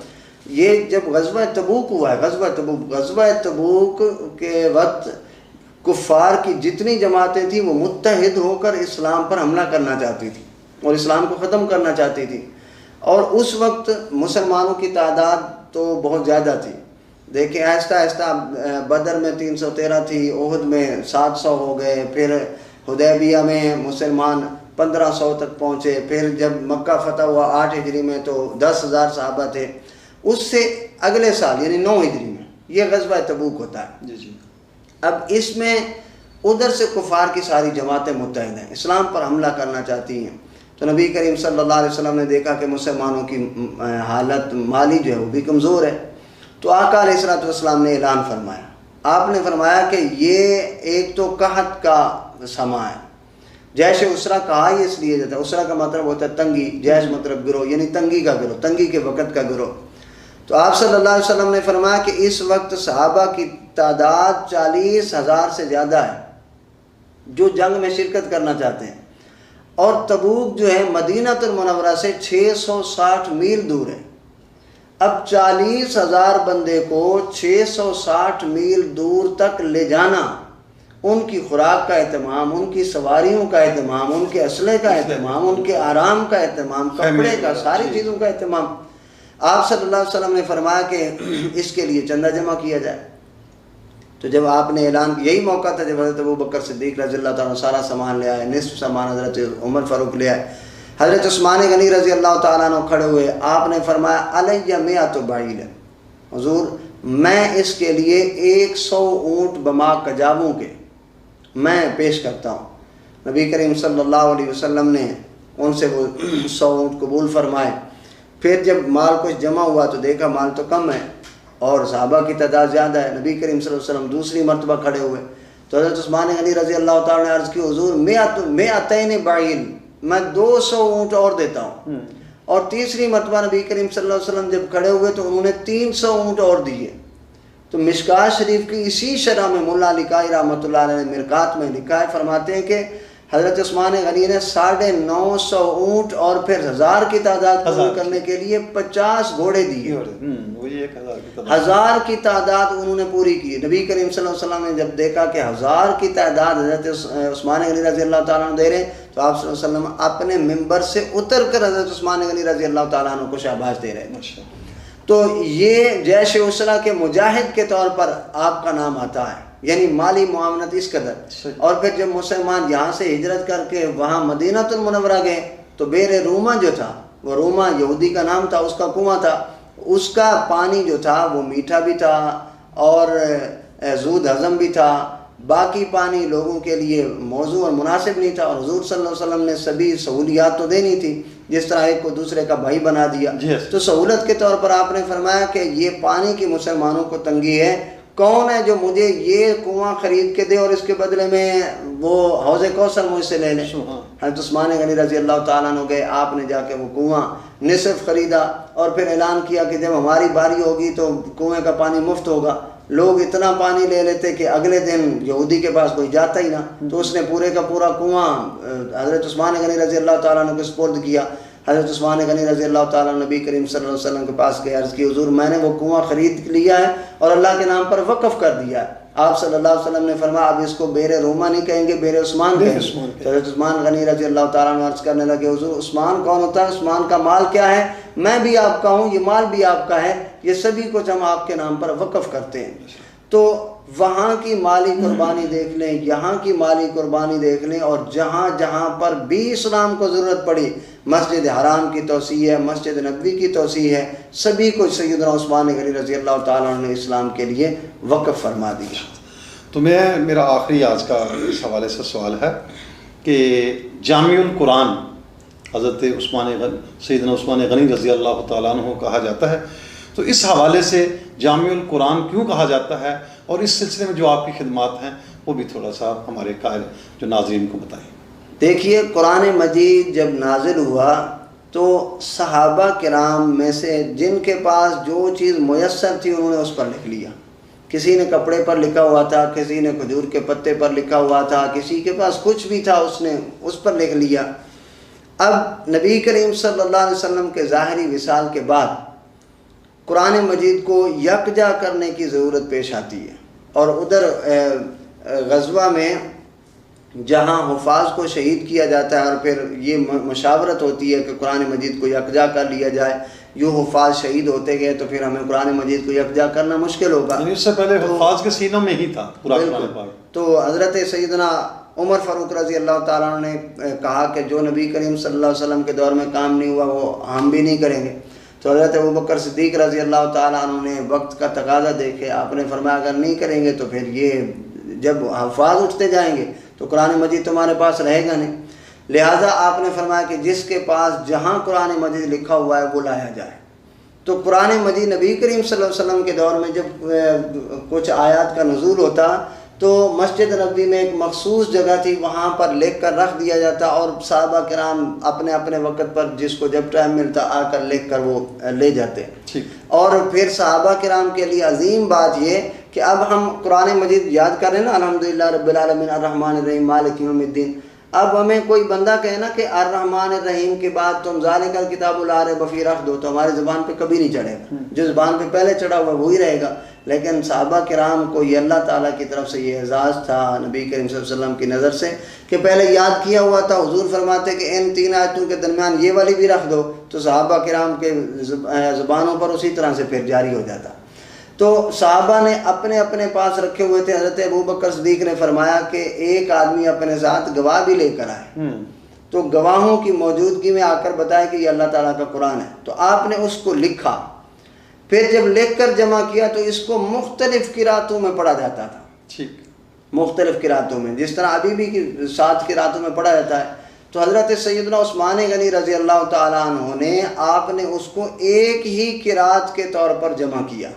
Speaker 2: یہ جب غزوہ تبوک ہوا ہے، غزوہ تبوک کے وقت کفار کی جتنی جماعتیں تھیں وہ متحد ہو کر اسلام پر حملہ کرنا چاہتی تھی اور اسلام کو ختم کرنا چاہتی تھی، اور اس وقت مسلمانوں کی تعداد تو بہت زیادہ تھی۔ دیکھیں آہستہ آہستہ بدر میں 313 تھی، احد میں 700 ہو گئے، پھر حدیبیہ میں مسلمان 1500 تک پہنچے، پھر جب مکہ فتح ہوا 8 ہجری میں تو 10,000 صحابہ تھے۔ اس سے اگلے سال یعنی 9 ہجری میں یہ غزوہ تبوک ہوتا ہے۔
Speaker 1: جی جی۔
Speaker 2: اب اس میں ادھر سے کفار کی ساری جماعتیں متحد ہیں، اسلام پر حملہ کرنا چاہتی ہیں، تو نبی کریم صلی اللہ علیہ وسلم نے دیکھا کہ مسلمانوں کی حالت مالی جو ہے وہ بھی کمزور ہے، تو آقا علیہ الصلوۃ والسلام نے اعلان فرمایا، آپ نے فرمایا کہ یہ ایک تو قحط کا سما ہے۔ جیش اسرا کہا ہی اس لیے جاتا ہے، اسرا کا مطلب ہوتا ہے تنگی، جیش مطلب گروہ، یعنی تنگی کا گروہ، تنگی کے وقت کا گروہ۔ تو آپ صلی اللہ علیہ وسلم نے فرمایا کہ اس وقت صحابہ کی تعداد 40,000 سے زیادہ ہے جو جنگ میں شرکت کرنا چاہتے ہیں، اور تبوک جو ہے مدینہ المنورہ سے 660 میل دور ہے۔ اب 40,000 بندے کو 660 میل دور تک لے جانا، ان کی خوراک کا اہتمام، ان کی سواریوں کا اہتمام، ان کے اسلحے کا اہتمام، ان کے آرام کا اہتمام، کپڑے کا، ساری چیزوں کا اہتمام، آپ صلی اللہ علیہ وسلم نے فرمایا کہ اس کے لیے چندہ جمع کیا جائے۔ تو جب آپ نے اعلان کیا، یہی موقع تھا جب حضرت ابوبکر صدیق رضی اللہ تعالیٰ سارا سامان لے آئے، نصف سامان حضرت عمر فاروق لے آئے، حضرت عثمان غنی رضی اللہ تعالیٰ عنہ کھڑے ہوئے، آپ نے فرمایا علیہ مئۃ بعیر، حضور میں اس کے لیے 100 اونٹ بما کجاووں کے میں پیش کرتا ہوں۔ نبی کریم صلی اللہ علیہ وسلم نے ان سے وہ 100 اونٹ قبول فرمائے۔ پھر جب مال کچھ جمع ہوا تو دیکھا مال تو کم ہے اور صحابہ کی تعداد زیادہ ہے، نبی کریم صلی اللہ علیہ وسلم دوسری مرتبہ کھڑے ہوئے تو حضرت عثمان غنی رضی اللہ تعالیٰ نے عرض کی، حضور مئتین بعیر، میں 200 اونٹ اور دیتا ہوں۔ اور تیسری مرتبہ نبی کریم صلی اللہ علیہ وسلم جب کھڑے ہوئے تو انہوں نے 300 اونٹ اور دیے۔ تو مشکات شریف کی اسی شرح میں مولا علی قاری رحمۃ اللہ علیہ نے مرقات میں لکھا ہے، فرماتے ہیں کہ حضرت عثمان غنی نے 950 اونٹ اور پھر 1000 کی تعداد پوری کرنے کے لیے 50 گھوڑے دیے، 1000 کی تعداد انہوں نے پوری کی۔ نبی کریم صلی اللہ علیہ وسلم نے جب دیکھا کہ 1000 کی تعداد حضرت عثمان غنی رضی اللہ تعالیٰ عنہ دے رہے ہیں تو آپ صلی اللہ علیہ وسلم اپنے ممبر سے اتر کر حضرت عثمان غنی رضی اللہ تعالیٰ عنہ کو شاباش دے رہے ہیں۔ تو یہ جیش اسرا کے مجاہد کے طور پر آپ کا نام آتا ہے، یعنی مالی معاونت اس قدر۔ اور پھر جب مسلمان یہاں سے ہجرت کر کے وہاں مدینہ المنورہ گئے تو بیر روما جو تھا، وہ روما یہودی کا نام تھا، اس کا کنواں تھا، اس کا پانی جو تھا وہ میٹھا بھی تھا اور زود ہضم بھی تھا، باقی پانی لوگوں کے لیے موزوں اور مناسب نہیں تھا، اور حضور صلی اللہ علیہ وسلم نے سبھی سہولیات تو دینی تھی، جس طرح ایک کو دوسرے کا بھائی بنا دیا۔ تو سہولت کے طور پر آپ نے فرمایا کہ یہ پانی کی مسلمانوں کو تنگی ہے، کون ہے جو مجھے یہ کنواں خرید کے دے اور اس کے بدلے میں وہ حوض کوثر مجھ سے لے لے۔ حضرت عثمان غنی رضی اللہ تعالیٰ عنہ گئے، آپ نے جا کے وہ کنواں نصف خریدا اور پھر اعلان کیا کہ جب ہماری باری ہوگی تو کنویں کا پانی مفت ہوگا۔ لوگ اتنا پانی لے لیتے کہ اگلے دن یہودی کے پاس کوئی جاتا ہی نہ، تو اس نے پورے کا پورا کنواں حضرت عثمان غنی رضی اللہ تعالیٰ عنہ کو سپرد کیا۔ حضرت عثمان غنی رضی اللہ تعالیٰ نبی کریم صلی اللہ علیہ وسلم کے پاس گئے، عرض کی حضور میں نے وہ کنواں خرید لیا ہے اور اللہ کے نام پر وقف کر دیا ہے۔ آپ صلی اللہ علیہ وسلم نے فرمایا اب اس کو بیر روما نہیں کہیں گے، بیر عثمان کہیں گے۔ حضرت عثمان غنی رضی اللہ تعالیٰ عنہ عرض کرنے لگے، حضور عثمان کون ہوتا ہے؟ عثمان کا مال کیا ہے؟ میں بھی آپ کا ہوں، یہ مال بھی آپ کا ہے، یہ سبھی کچھ ہم آپ کے نام پر وقف کرتے ہیں۔ تو وہاں کی مالی قربانی دیکھ لیں، یہاں کی مالی قربانی دیکھ لیں، اور جہاں جہاں پر بھی اسلام کو ضرورت پڑی، مسجد حرام کی توسیع ہے، مسجد نبوی کی توسیع ہے، سبھی کو سیدنا عثمان غنی رضی اللہ تعالیٰ عنہ نے اسلام کے لیے وقف فرما دیا۔
Speaker 1: تو میرا آخری آج کا اس حوالے سے سوال ہے کہ جامع القرآن حضرت سیدنا عثمان غنی رضی اللہ تعالیٰ عنہ کہا جاتا ہے، تو اس حوالے سے جامع القرآن کیوں کہا جاتا ہے، اور اس سلسلے میں جو آپ کی خدمات ہیں وہ بھی تھوڑا سا ہمارے قائل جو ناظرین کو بتائیں۔
Speaker 2: دیکھیے قرآن مجید جب نازل ہوا تو صحابہ کرام میں سے جن کے پاس جو چیز میسر تھی انہوں نے اس پر لکھ لیا۔ کسی نے کپڑے پر لکھا ہوا تھا، کسی نے کھجور کے پتے پر لکھا ہوا تھا، کسی کے پاس کچھ بھی تھا اس نے اس پر لکھ لیا۔ اب نبی کریم صلی اللہ علیہ وسلم کے ظاہری وصال کے بعد قرآن مجید کو یکجا کرنے کی ضرورت پیش آتی ہے، اور ادھر غزوہ میں جہاں حفاظ کو شہید کیا جاتا ہے اور پھر یہ مشاورت ہوتی ہے کہ قرآن مجید کو یکجا کر لیا جائے، یوں حفاظ شہید ہوتے گئے تو پھر ہمیں قرآن مجید کو یکجا کرنا مشکل ہوگا۔
Speaker 1: اس سے پہلے حفاظ کے سینوں میں ہی تھا پورا قرآن پاک۔
Speaker 2: تو حضرت سیدنا عمر فاروق رضی اللہ تعالیٰ عنہ نے کہا کہ جو نبی کریم صلی اللہ علیہ وسلم کے دور میں کام نہیں ہوا وہ ہم بھی نہیں کریں گے۔ تو حضرت ابوبکر صدیق رضی اللہ تعالیٰ عنہ نے وقت کا تقاضا دیکھے، آپ نے فرمایا اگر نہیں کریں گے تو پھر یہ جب حفاظ اٹھتے جائیں گے تو قرآن مجید تمہارے پاس رہے گا نہیں، لہٰذا آپ نے فرمایا کہ جس کے پاس جہاں قرآن مجید لکھا ہوا ہے وہ لایا جائے۔ تو قرآن مجید نبی کریم صلی اللہ علیہ وسلم کے دور میں جب کچھ آیات کا نزول ہوتا تو مسجد نبوی میں ایک مخصوص جگہ تھی، وہاں پر لکھ کر رکھ دیا جاتا اور صحابہ کرام اپنے اپنے وقت پر جس کو جب ٹائم ملتا آ کر لکھ کر وہ لے جاتے۔ اور پھر صحابہ کرام کے لیے عظیم بات یہ کہ اب ہم قرآن مجید یاد کر رہے ہیں نا، الحمدللہ رب العالمین الرحمن الرحیم مالک یوم الدین، اب ہمیں کوئی بندہ کہے نا کہ الرحمن الرحیم کے بعد تم ذالک الکتاب لا ریب فیہ رکھ دو تو ہماری زبان پہ کبھی نہیں چڑھے گا، جو زبان پہ پہلے چڑھا ہوا وہی رہے گا۔ لیکن صحابہ کرام کو یہ اللہ تعالیٰ کی طرف سے یہ اعزاز تھا نبی کریم صلی اللہ علیہ وسلم کی نظر سے کہ پہلے یاد کیا ہوا تھا، حضور فرماتے کہ ان 3 آیتوں کے درمیان یہ والی بھی رکھ دو تو صحابہ کرام کے زبانوں پر اسی طرح سے پھر جاری ہو جاتا۔ تو صحابہ نے اپنے اپنے پاس رکھے ہوئے تھے۔ حضرت ابوبکر صدیق نے فرمایا کہ ایک آدمی اپنے ساتھ گواہ بھی لے کر آئے تو گواہوں کی موجودگی میں آ کر بتائے کہ یہ اللہ تعالیٰ کا قرآن ہے۔ تو آپ نے اس کو لکھا، پھر جب لکھ کر جمع کیا تو اس کو مختلف قراتوں میں پڑھا جاتا تھا، مختلف قراتوں میں، جس طرح ابھی بھی 7 قراتوں میں پڑھا جاتا ہے۔ تو حضرت سیدنا عثمان غنی رضی اللہ تعالیٰ عنہ نے آپ نے اس کو ایک ہی قرات کے طور پر جمع کیا،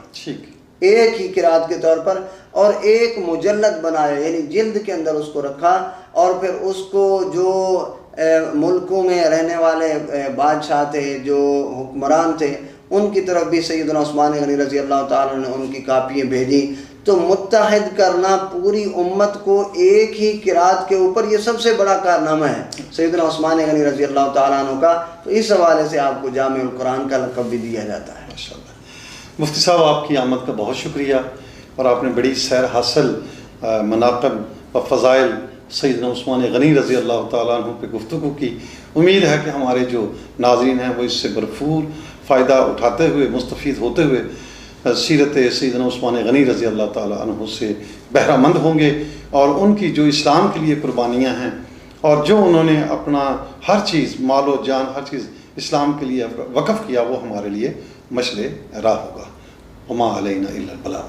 Speaker 2: ایک ہی قرات کے طور پر، اور ایک مجلد بنایا، یعنی جلد کے اندر اس کو رکھا، اور پھر اس کو جو ملکوں میں رہنے والے بادشاہ تھے، جو حکمران تھے، ان کی طرف بھی سیدنا عثمان غنی رضی اللہ تعالیٰ نے ان کی کاپیاں بھیجی۔ تو متحد کرنا پوری امت کو ایک ہی قرات کے اوپر، یہ سب سے بڑا کارنامہ ہے سیدنا عثمان غنی رضی اللہ تعالیٰ عنہ کا۔ تو اس حوالے سے آپ کو جامع القرآن کا لقب بھی دیا جاتا ہے۔
Speaker 1: ماشاءاللہ مفتی صاحب، آپ کی آمد کا بہت شکریہ، اور آپ نے بڑی سیر حاصل مناقب و فضائل سیدنا عثمان غنی رضی اللہ تعالیٰ عنہ پہ گفتگو کی۔ امید ہے کہ ہمارے جو ناظرین ہیں وہ اس سے بھرپور فائدہ اٹھاتے ہوئے، مستفید ہوتے ہوئے سیرت سیدنا عثمان غنی رضی اللہ تعالیٰ عنہ سے بہرہ مند ہوں گے، اور ان کی جو اسلام کے لیے قربانیاں ہیں اور جو انہوں نے اپنا ہر چیز، مال و جان، ہر چیز اسلام کے لیے وقف کیا، وہ ہمارے لیے مشعل راہ ہوگا۔ وما علینا الا البلاغ۔